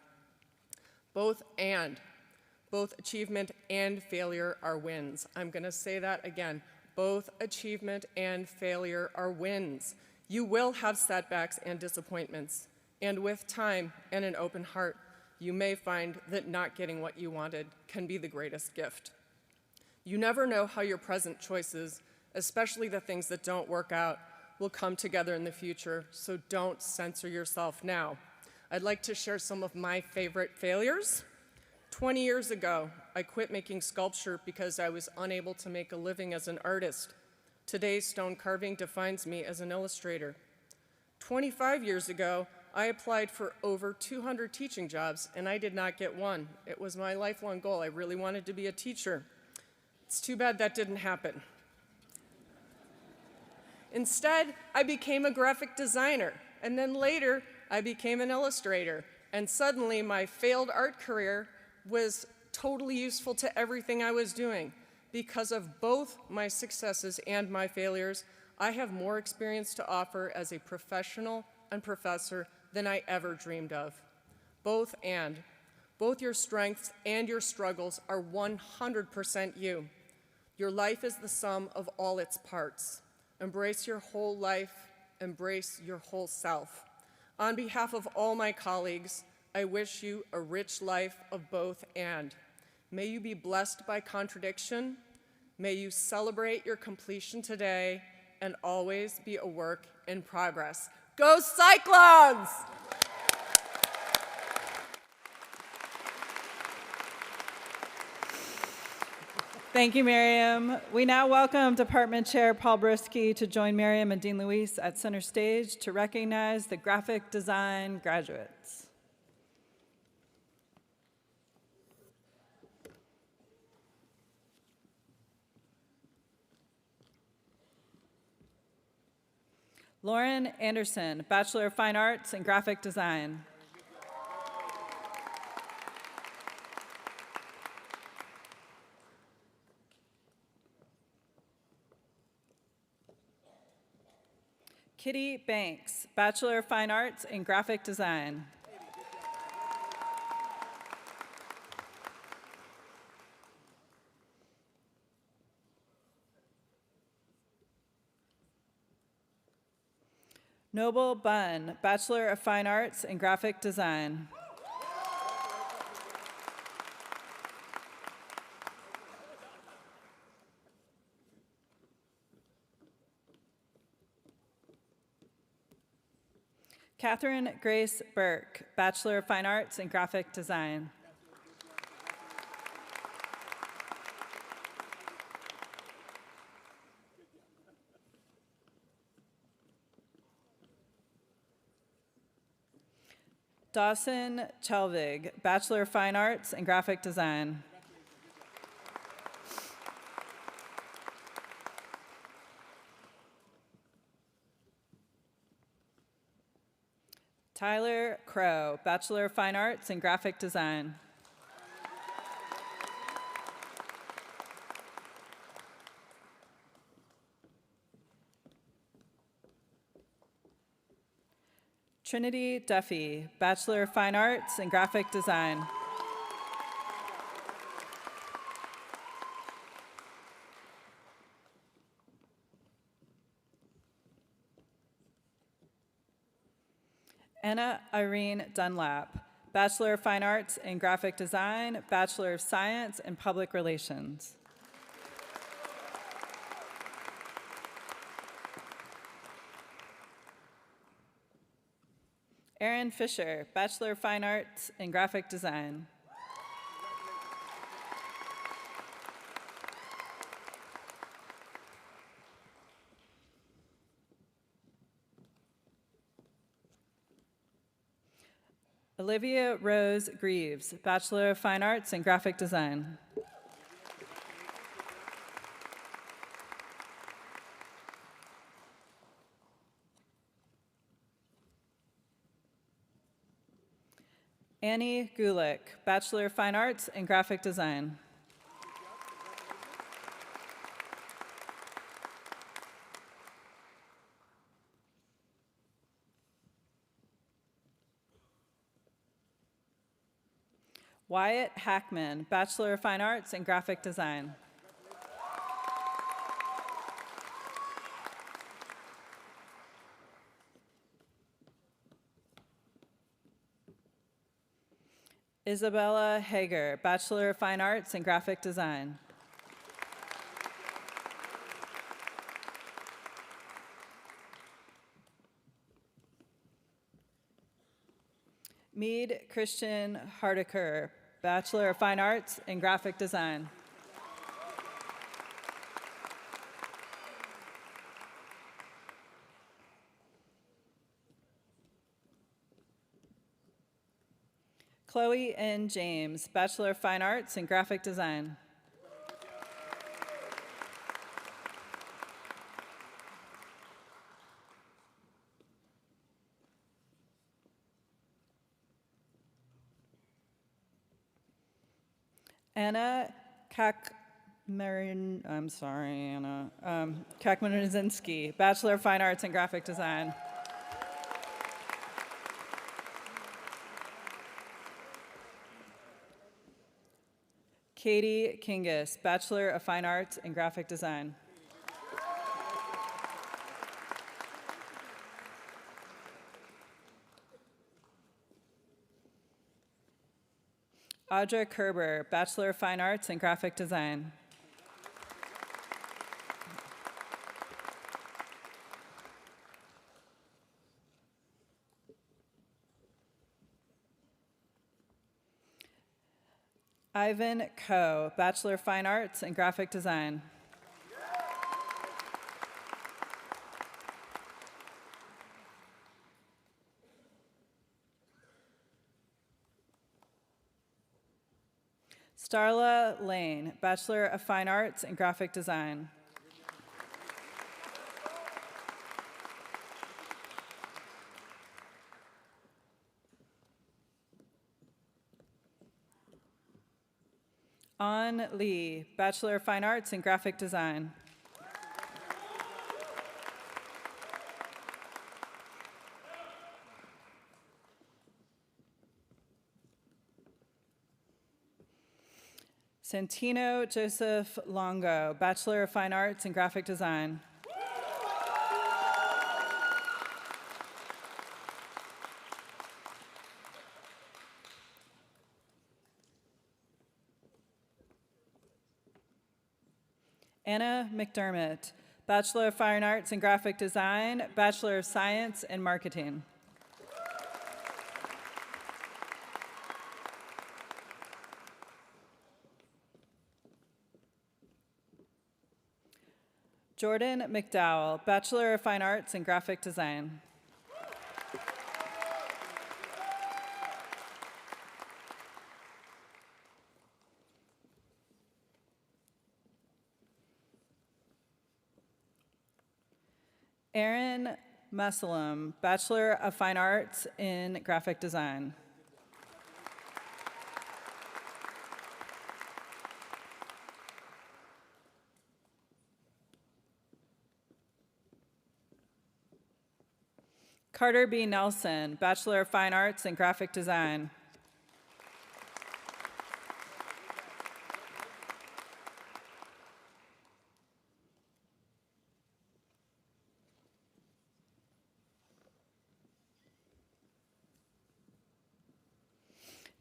Both and. Both achievement and failure are wins. I'm going to say that again. Both achievement and failure are wins. You will have setbacks and disappointments. And with time and an open heart, you may find that not getting what you wanted can be the greatest gift. You never know how your present choices, especially the things that don't work out, will come together in the future, so don't censor yourself now. I'd like to share some of my favorite failures. 20 years ago, I quit making sculpture because I was unable to make a living as an artist. Today, stone carving defines me as an illustrator. 25 years ago, I applied for over 200 teaching jobs, and I did not get one. It was my lifelong goal. I really wanted to be a teacher. It's too bad that didn't happen. Instead, I became a graphic designer, and then later, I became an illustrator. And suddenly, my failed art career was totally useful to everything I was doing. Because of both my successes and my failures, I have more experience to offer as a professional and professor than I ever dreamed of. Both and. Both your strengths and your struggles are 100% you. Your life is the sum of all its parts. Embrace your whole life, embrace your whole self. On behalf of all my colleagues, I wish you a rich life of both and. May you be blessed by contradiction. May you celebrate your completion today and always be a work in progress. Go Cyclones! Thank you, Miriam. We now welcome Department Chair Paul Brisky to join Miriam and Dean Luis at center stage to recognize the graphic design graduates. Lauren Anderson, Bachelor of Fine Arts in Graphic Design. Kitty Banks, Bachelor of Fine Arts in Graphic Design. Noble Bunn, Bachelor of Fine Arts in Graphic Design. Catherine Grace Burke, Bachelor of Fine Arts in Graphic Design. Dawson Chelvig, Bachelor of Fine Arts in Graphic Design. Tyler Crow, Bachelor of Fine Arts in Graphic Design. Trinity Duffy, Bachelor of Fine Arts in Graphic Design. Anna Irene Dunlap, Bachelor of Fine Arts in Graphic Design, Bachelor of Science in Public Relations. Erin Fisher, Bachelor of Fine Arts in Graphic Design. Olivia Rose Greaves, Bachelor of Fine Arts in Graphic Design. Annie Gulick, Bachelor of Fine Arts in Graphic Design. Wyatt Hackman, Bachelor of Fine Arts in Graphic Design. Isabella Hager, Bachelor of Fine Arts in Graphic Design. Mead Christian Hardiker, Bachelor of Fine Arts in Graphic Design. Chloe N. James, Bachelor of Fine Arts in Graphic Design. Anna Kakmarin, I'm sorry, Anna. Kakmanzinski, Bachelor of Fine Arts in Graphic Design. Katie Kingus, Bachelor of Fine Arts in Graphic Design. Audra Kerber, Bachelor of Fine Arts in Graphic Design. Ivan Ko, Bachelor of Fine Arts in Graphic Design. Starla Lane, Bachelor of Fine Arts in Graphic Design. An Lee, Bachelor of Fine Arts in Graphic Design. Santino Joseph Longo, Bachelor of Fine Arts in Graphic Design. Anna McDermott, Bachelor of Fine Arts in Graphic Design, Bachelor of Science in Marketing. Jordan McDowell, Bachelor of Fine Arts in Graphic Design. Aaron Musselum, Bachelor of Fine Arts in Graphic Design. Carter B. Nelson, Bachelor of Fine Arts in Graphic Design.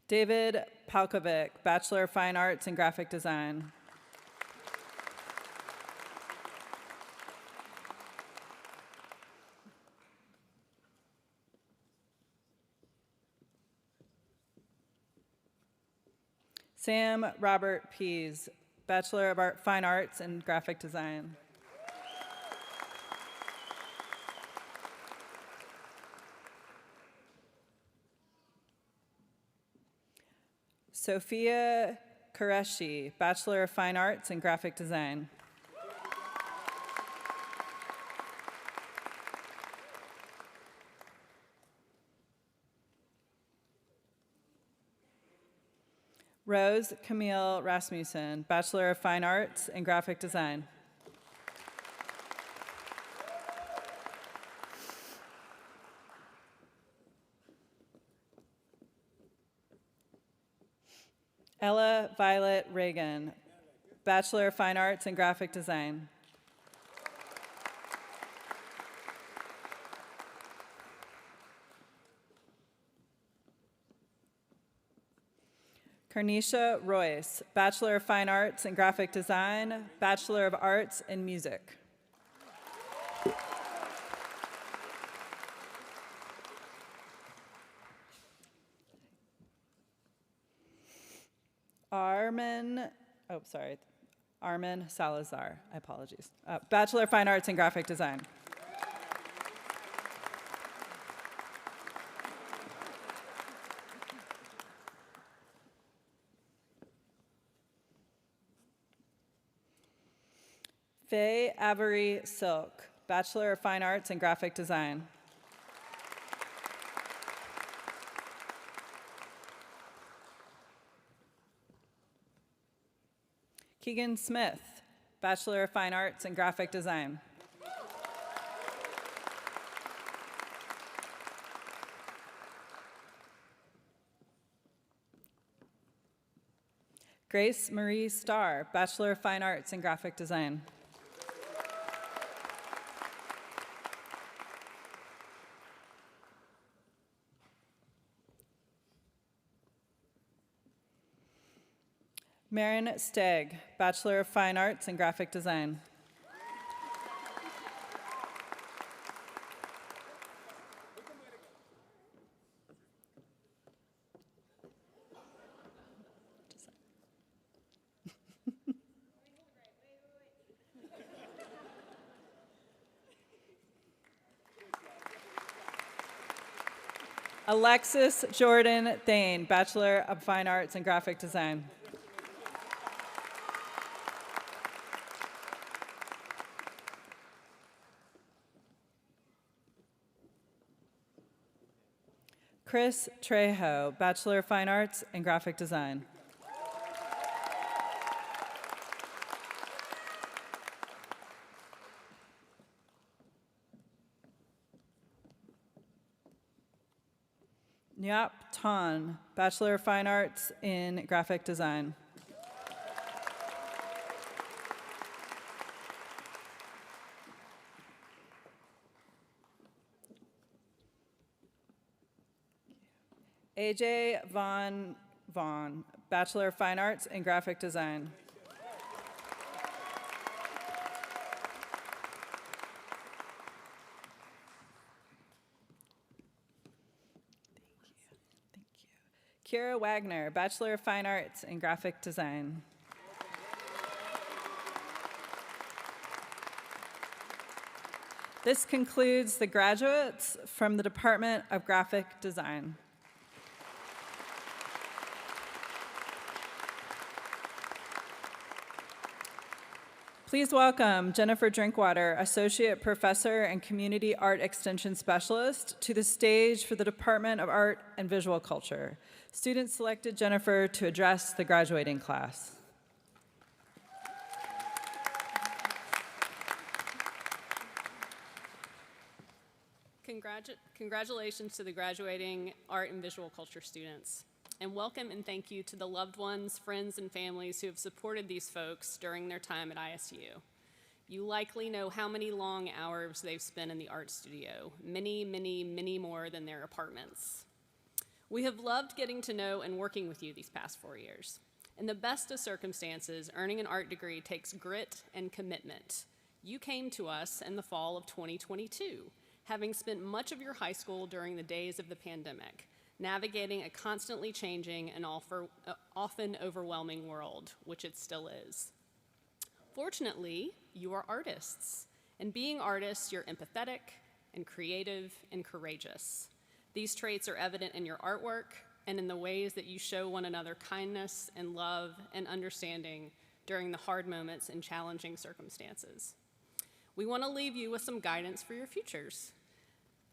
David Palkovic, Bachelor of Fine Arts in Graphic Design. Sam Robert Pease, Bachelor of Fine Arts in Graphic Design. Sophia Qureshi, Bachelor of Fine Arts in Graphic Design. Rose Camille Rasmussen, Bachelor of Fine Arts in Graphic Design. Ella Violet Reagan, Bachelor of Fine Arts in Graphic Design. Carnisha Royce, Bachelor of Fine Arts in Graphic Design, Bachelor of Arts in Music. Armin Salazar, apologies. Bachelor of Fine Arts in Graphic Design. Faye Avery Silk, Bachelor of Fine Arts in Graphic Design. Keegan Smith, Bachelor of Fine Arts in Graphic Design. Grace Marie Starr, Bachelor of Fine Arts in Graphic Design. Marin Stegg, Bachelor of Fine Arts in Graphic Design. Alexis Jordan Thane, Bachelor of Fine Arts in Graphic Design. Chris Trejo, Bachelor of Fine Arts in Graphic Design. Nyap Ton, Bachelor of Fine Arts in Graphic Design. AJ Vaughn, Bachelor of Fine Arts in Graphic Design. Kira Wagner, Bachelor of Fine Arts in Graphic Design. This concludes the graduates from the Department of Graphic Design. Please welcome Jennifer Drinkwater, Associate Professor and Community Art Extension Specialist, to the stage for the Department of Art and Visual Culture. Students selected Jennifer to address the graduating class. Congratulations to the graduating art and visual culture students. And welcome and thank you to the loved ones, friends, and families who have supported these folks during their time at ISU. You likely know how many long hours they've spent in the art studio, many, many, many more than their apartments. We have loved getting to know and working with you these past 4 years. In the best of circumstances, earning an art degree takes grit and commitment. You came to us in the fall of 2022, having spent much of your high school during the days of the pandemic, navigating a constantly changing and often overwhelming world, which it still is. Fortunately, you are artists, and being artists, you're empathetic and creative and courageous. These traits are evident in your artwork and in the ways that you show one another kindness and love and understanding during the hard moments and challenging circumstances. We want to leave you with some guidance for your futures.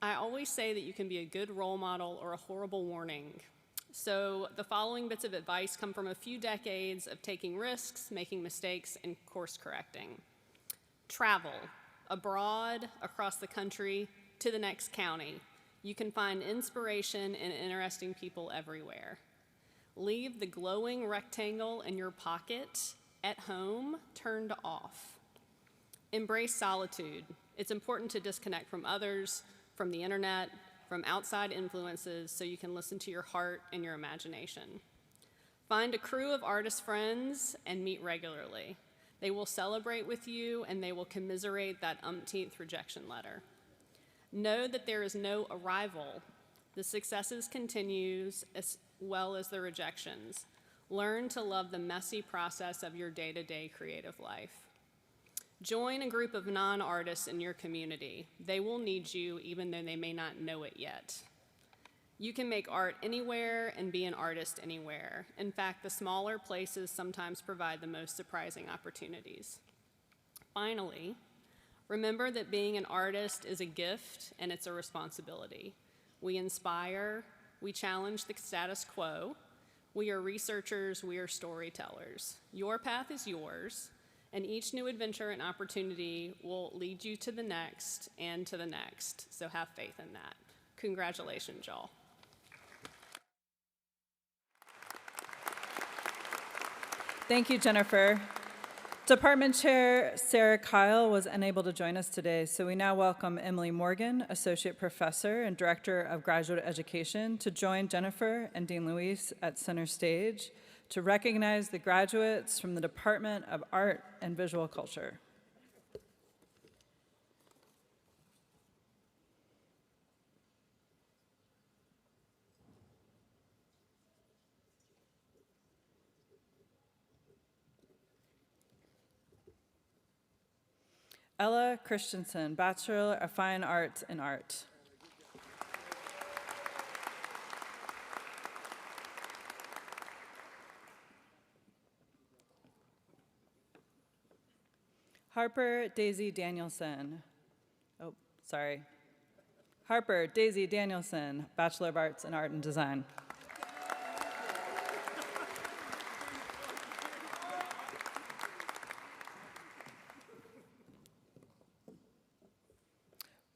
I always say that you can be a good role model or a horrible warning. So the following bits of advice come from a few decades of taking risks, making mistakes, and course correcting. Travel abroad, across the country, to the next county. You can find inspiration and interesting people everywhere. Leave the glowing rectangle in your pocket at home turned off. Embrace solitude. It's important to disconnect from others, from the internet, from outside influences, so you can listen to your heart and your imagination. Find a crew of artist friends and meet regularly. They will celebrate with you and they will commiserate that umpteenth rejection letter. Know that there is no arrival. The successes continues as well as the rejections. Learn to love the messy process of your day-to-day creative life. Join a group of non-artists in your community. They will need you even though they may not know it yet. You can make art anywhere and be an artist anywhere. In fact, the smaller places sometimes provide the most surprising opportunities. Finally, remember that being an artist is a gift and it's a responsibility. We inspire, we challenge the status quo. We are researchers, we are storytellers. Your path is yours. And each new adventure and opportunity will lead you to the next and to the next. So have faith in that. Congratulations, y'all. Thank you, Jennifer. Department Chair Sarah Kyle was unable to join us today, so we now welcome Emily Morgan, Associate Professor and Director of Graduate Education, to join Jennifer and Dean Luis at center stage to recognize the graduates from the Department of Art and Visual Culture. Ella Christensen, Bachelor of Fine Arts in Art. Harper Daisy Danielson. Oh, sorry. Harper Daisy Danielson, Bachelor of Arts in Art and Design.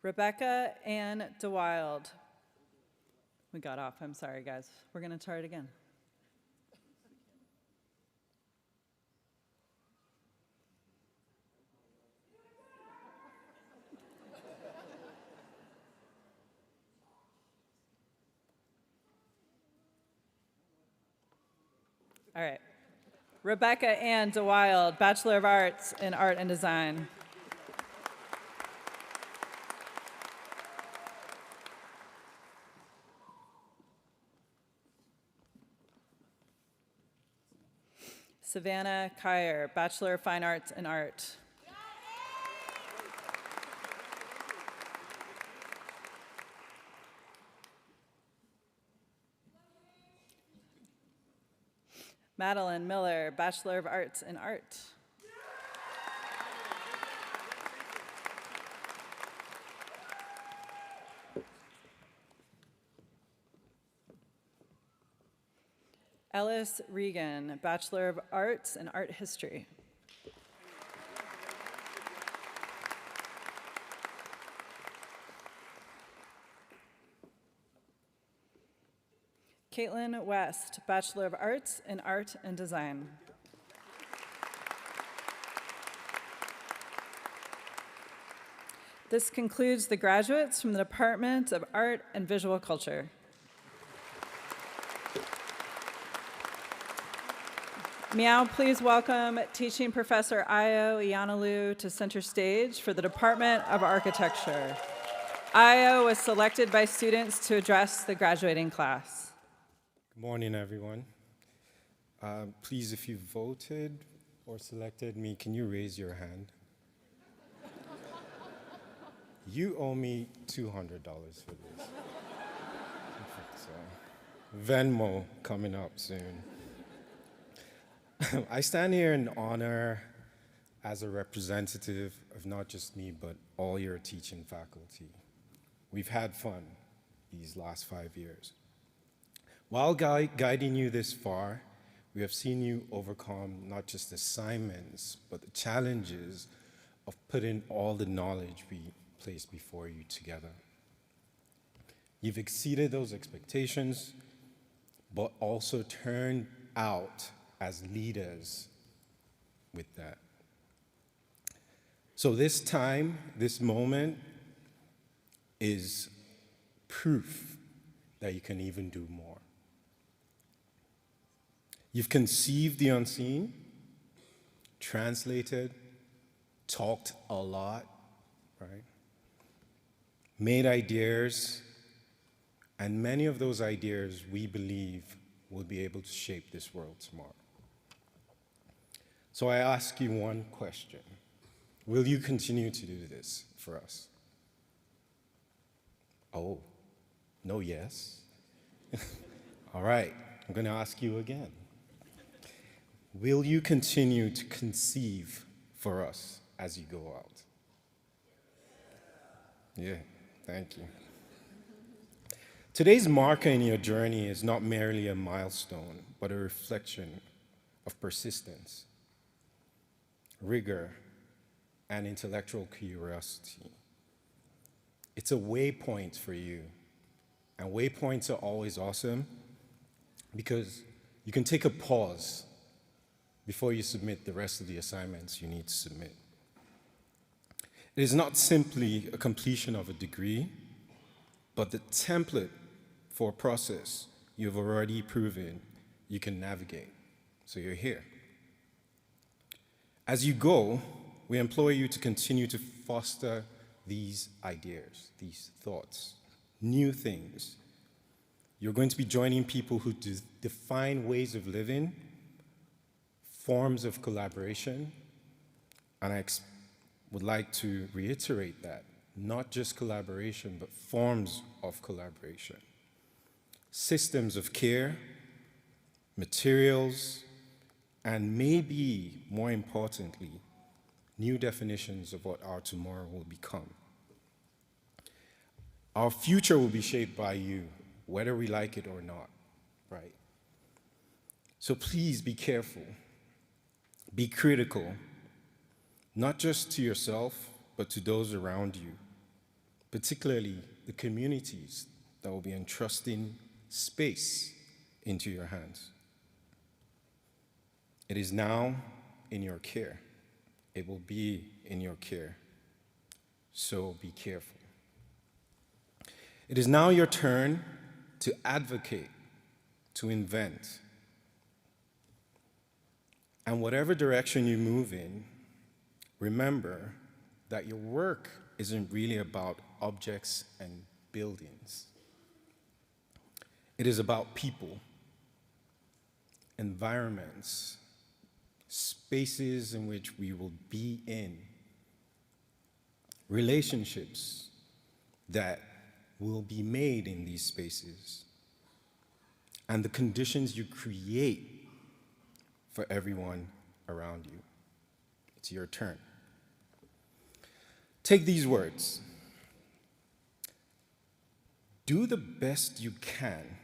Rebecca Ann DeWild. We got off. I'm sorry, guys. We're going to try it again. All right. Rebecca Ann DeWild, Bachelor of Arts in Art and Design. Savannah Kyer, Bachelor of Fine Arts in Art. Madeline Miller, Bachelor of Arts in Art. Ellis Regan, Bachelor of Arts in Art History. Caitlin West, Bachelor of Arts in Art and Design. This concludes the graduates from the Department of Art and Visual Culture. Meow, please welcome teaching professor Ayo Ianalu to center stage for the Department of Architecture. Ayo was selected by students to address the graduating class. Good morning, everyone. Please, if you voted or selected me, can you raise your hand? You owe me $200 for this. So, Venmo coming up soon. I stand here in honor as a representative of not just me, but all your teaching faculty. We've had fun these last 5 years. While guiding you this far, we have seen you overcome not just assignments, but the challenges of putting all the knowledge we placed before you together. You've exceeded those expectations, but also turned out as leaders with that. So this time, this moment is proof that you can even do more. You've conceived the unseen, translated, talked a lot, right? Made ideas, and many of those ideas we believe will be able to shape this world tomorrow. So I ask you one question. Will you continue to do this for us? Oh, no, yes. All right, I'm going to ask you again. Will you continue to conceive for us as you go out? Yeah, thank you. Today's marker in your journey is not merely a milestone, but a reflection of persistence, rigor, and intellectual curiosity. It's a waypoint for you. And waypoints are always awesome because you can take a pause before you submit the rest of the assignments you need to submit. It is not simply a completion of a degree, but the template for a process you've already proven you can navigate. So you're here. As you go, we implore you to continue to foster these ideas, these thoughts, new things. You're going to be joining people who define ways of living, forms of collaboration, and I would like to reiterate that, not just collaboration, but forms of collaboration. Systems of care, materials, and maybe more importantly, new definitions of what our tomorrow will become. Our future will be shaped by you, whether we like it or not, right? So please be careful, be critical, not just to yourself, but to those around you, particularly the communities that will be entrusting space into your hands. It is now in your care. It will be in your care. So be careful. It is now your turn to advocate, to invent. And whatever direction you move in, remember that your work isn't really about objects and buildings. It is about people, environments, spaces in which we will be in, relationships that will be made in these spaces, and the conditions you create for everyone around you. It's your turn. Take these words. Do the best you can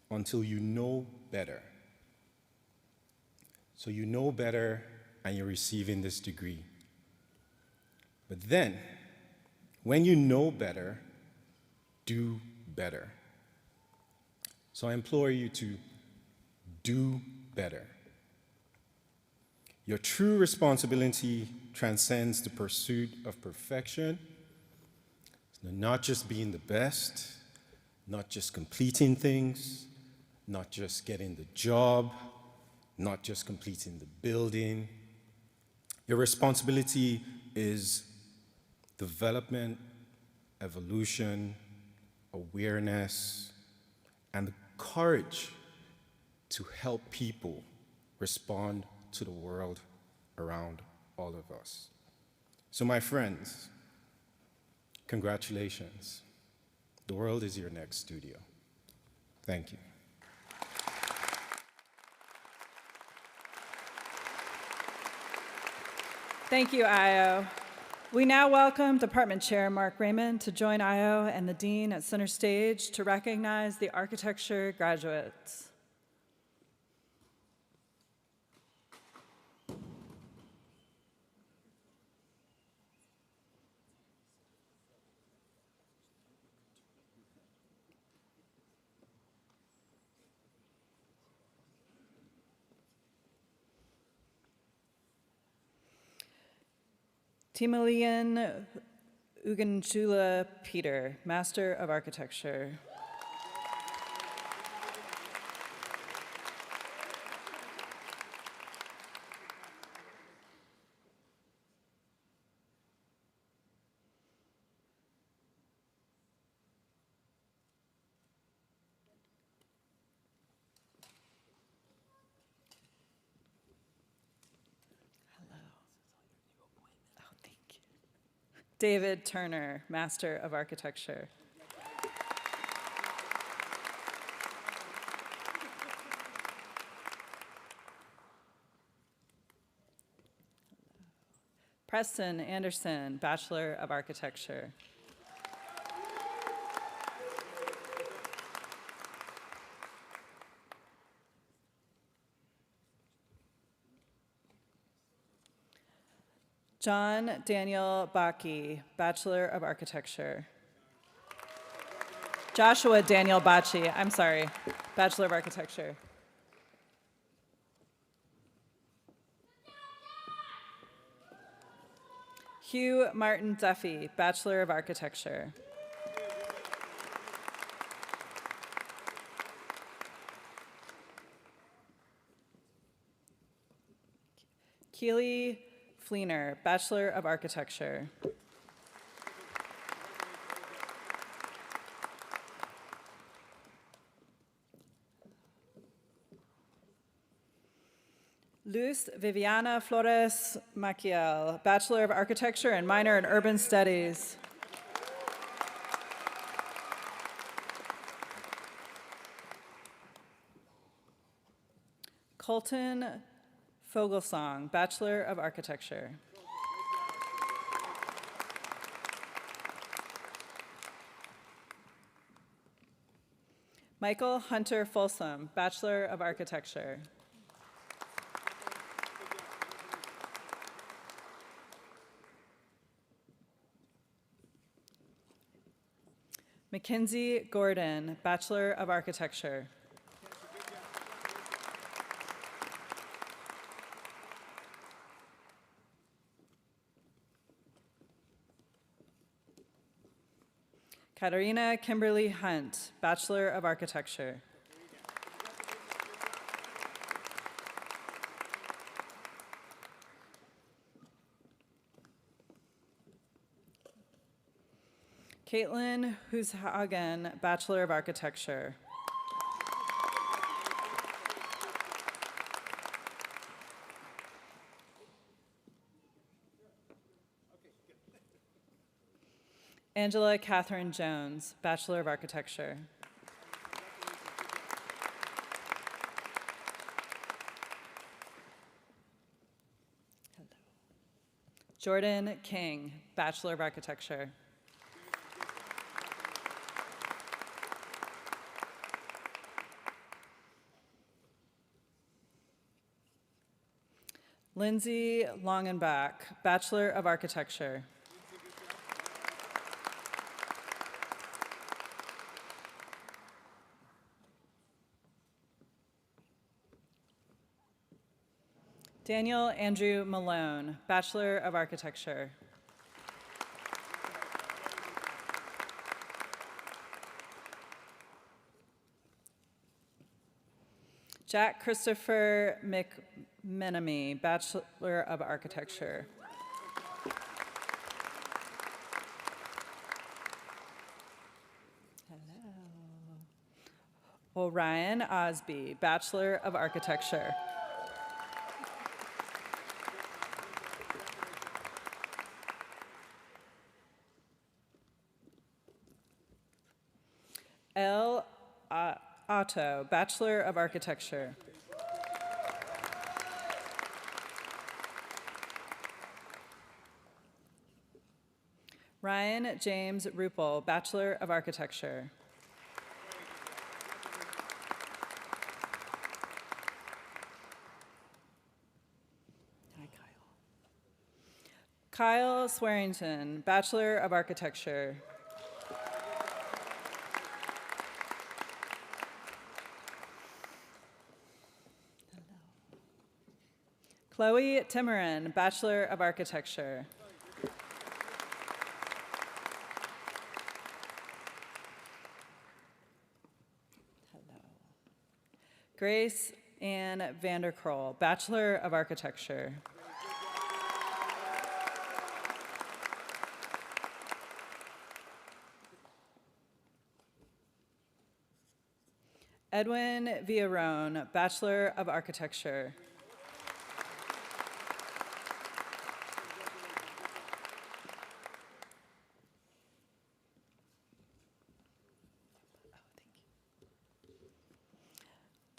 until you know better. So you know better and you're receiving this degree. But then, when you know better, do better. So I implore you to do better. Your true responsibility transcends the pursuit of perfection. It's not just being the best, not just completing things, not just getting the job, not just completing the building. Your responsibility is development, evolution, awareness, and the courage to help people respond to the world around all of us. So my friends, congratulations. The world is your next studio. Thank you. Thank you, Io. We now welcome Department Chair Mark Raymond to join Io and the Dean at center stage to recognize the architecture graduates. Timalian Uganchula Peter, Master of Architecture. David Turner, Master of Architecture. Preston Anderson, Bachelor of Architecture. John Daniel Bacchi, Bachelor of Architecture. Joshua Daniel Bacchi, I'm sorry, Bachelor of Architecture. Hugh Martin Duffy, Bachelor of Architecture. Keely Fleener, Bachelor of Architecture. Luz Viviana Flores Maciel, Bachelor of Architecture and minor in Urban Studies. Colton Fogelsong, Bachelor of Architecture. Michael Hunter Folsom, Bachelor of Architecture. Mackenzie Gordon, Bachelor of Architecture. Katarina Kimberly Hunt, Bachelor of Architecture. Caitlin Hushagen, Bachelor of Architecture. Angela Catherine Jones, Bachelor of Architecture. Jordan King, Bachelor of Architecture. Lindsay Longenbach, Bachelor of Architecture. Daniel Andrew Malone, Bachelor of Architecture. Jack Christopher McMenamy, Bachelor of Architecture. Hello. Orion Osby, Bachelor of Architecture. L. Otto, Bachelor of Architecture. Ryan James Ruppel, Bachelor of Architecture. Hi, Kyle. Kyle Swearington, Bachelor of Architecture. Chloe Timorin, Bachelor of Architecture. Hello. Grace Ann Vanderkroll, Bachelor of Architecture. Edwin Villarone, Bachelor of Architecture.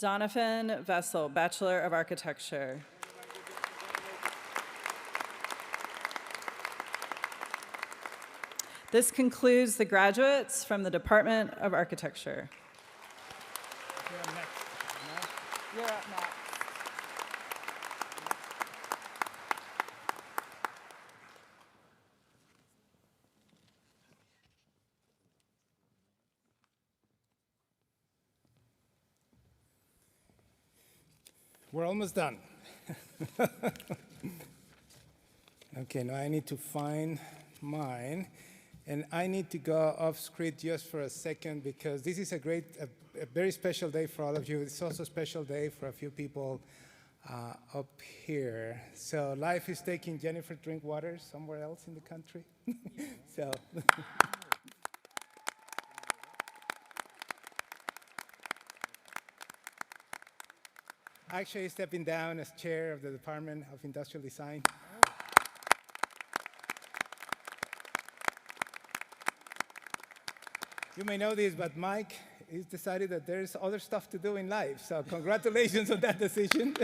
Donovan Vessel, Bachelor of Architecture. This concludes the graduates from the Department of Architecture. You're up next. We're almost done. Okay, now I need to find mine. And I need to go off script just for a second because this is a very special day for all of you. It's also a special day for a few people up here. So life is taking Jennifer Drinkwater somewhere else in the country. So. Actually stepping down as chair of the Department of Industrial Design. You may know this, but Mike has decided that there's other stuff to do in life. So congratulations on that decision.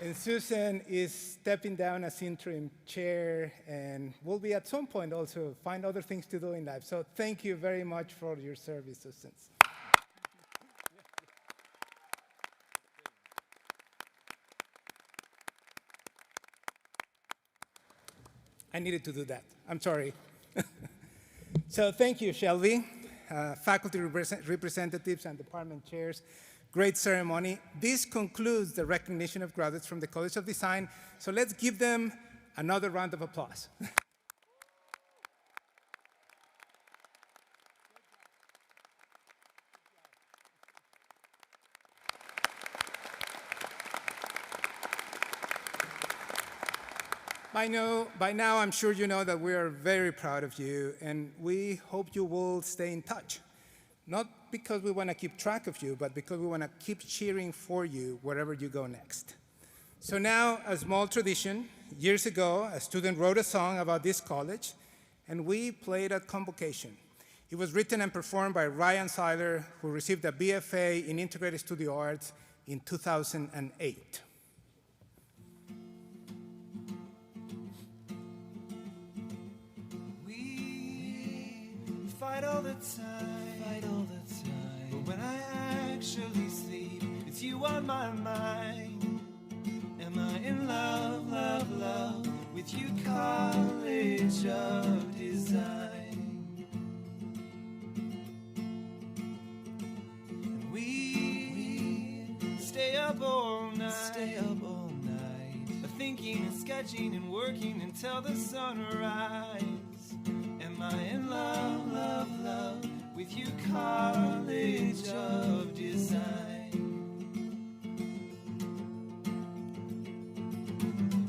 And Susan is stepping down as interim chair and will be at some point also find other things to do in life. So thank you very much for your service, Susan. I needed to do that. I'm sorry. So thank you, Shelby, faculty representatives and department chairs. Great ceremony. This concludes the recognition of graduates from the College of Design. So let's give them another round of applause. By now, I'm sure you know that we are very proud of you, and we hope you will stay in touch. Not because we want to keep track of you, but because we want to keep cheering for you wherever you go next. So now, a small tradition. Years ago, a student wrote a song about this college, and we played at Convocation. It was written and performed by Ryan Seiler, who received a BFA in Integrated Studio Arts in 2008. Fight all the time, but when I actually sleep, it's you on my mind. Am I in love, love, love with you, College of Design? And we stay up all night, thinking and sketching and working until the sunrise. Am I in love, love, love with you, College of Design?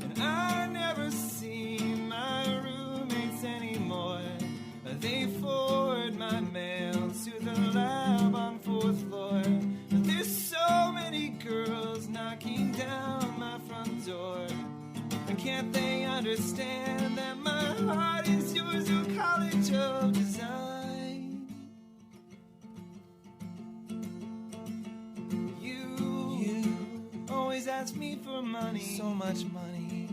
And I never see my roommates anymore. They forward my mail to the lab on 4th floor. There's so many girls knocking down my front door. And can't they understand that my heart is yours, oh College of Design? You always ask me for money, so much money.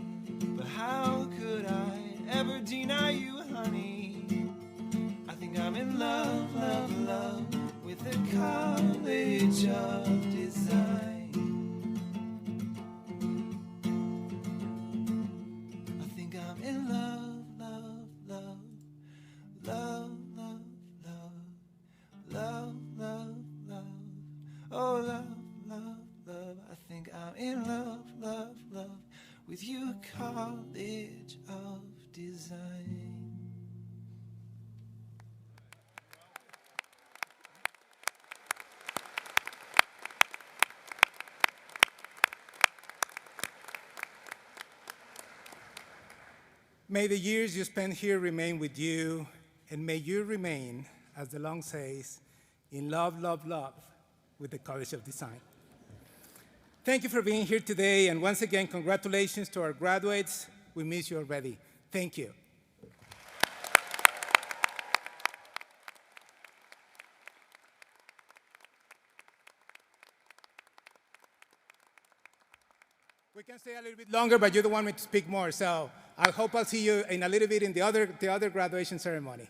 But how could I ever deny you, honey? I think I'm in love, love, love with the College of Design. Oh, love, love, love, I think I'm in love, love, love with you, College of Design. May the years you spend here remain with you, and may you remain, as the song says, in love, love, love with the College of Design. Thank you for being here today, and once again, congratulations to our graduates. We miss you already. Thank you. We can stay a little bit longer, but you don't want me to speak more, so I hope I'll see you in a little bit in the other graduation ceremony.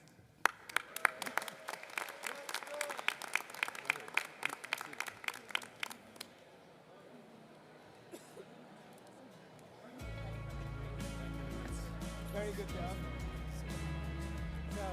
Very good job. So,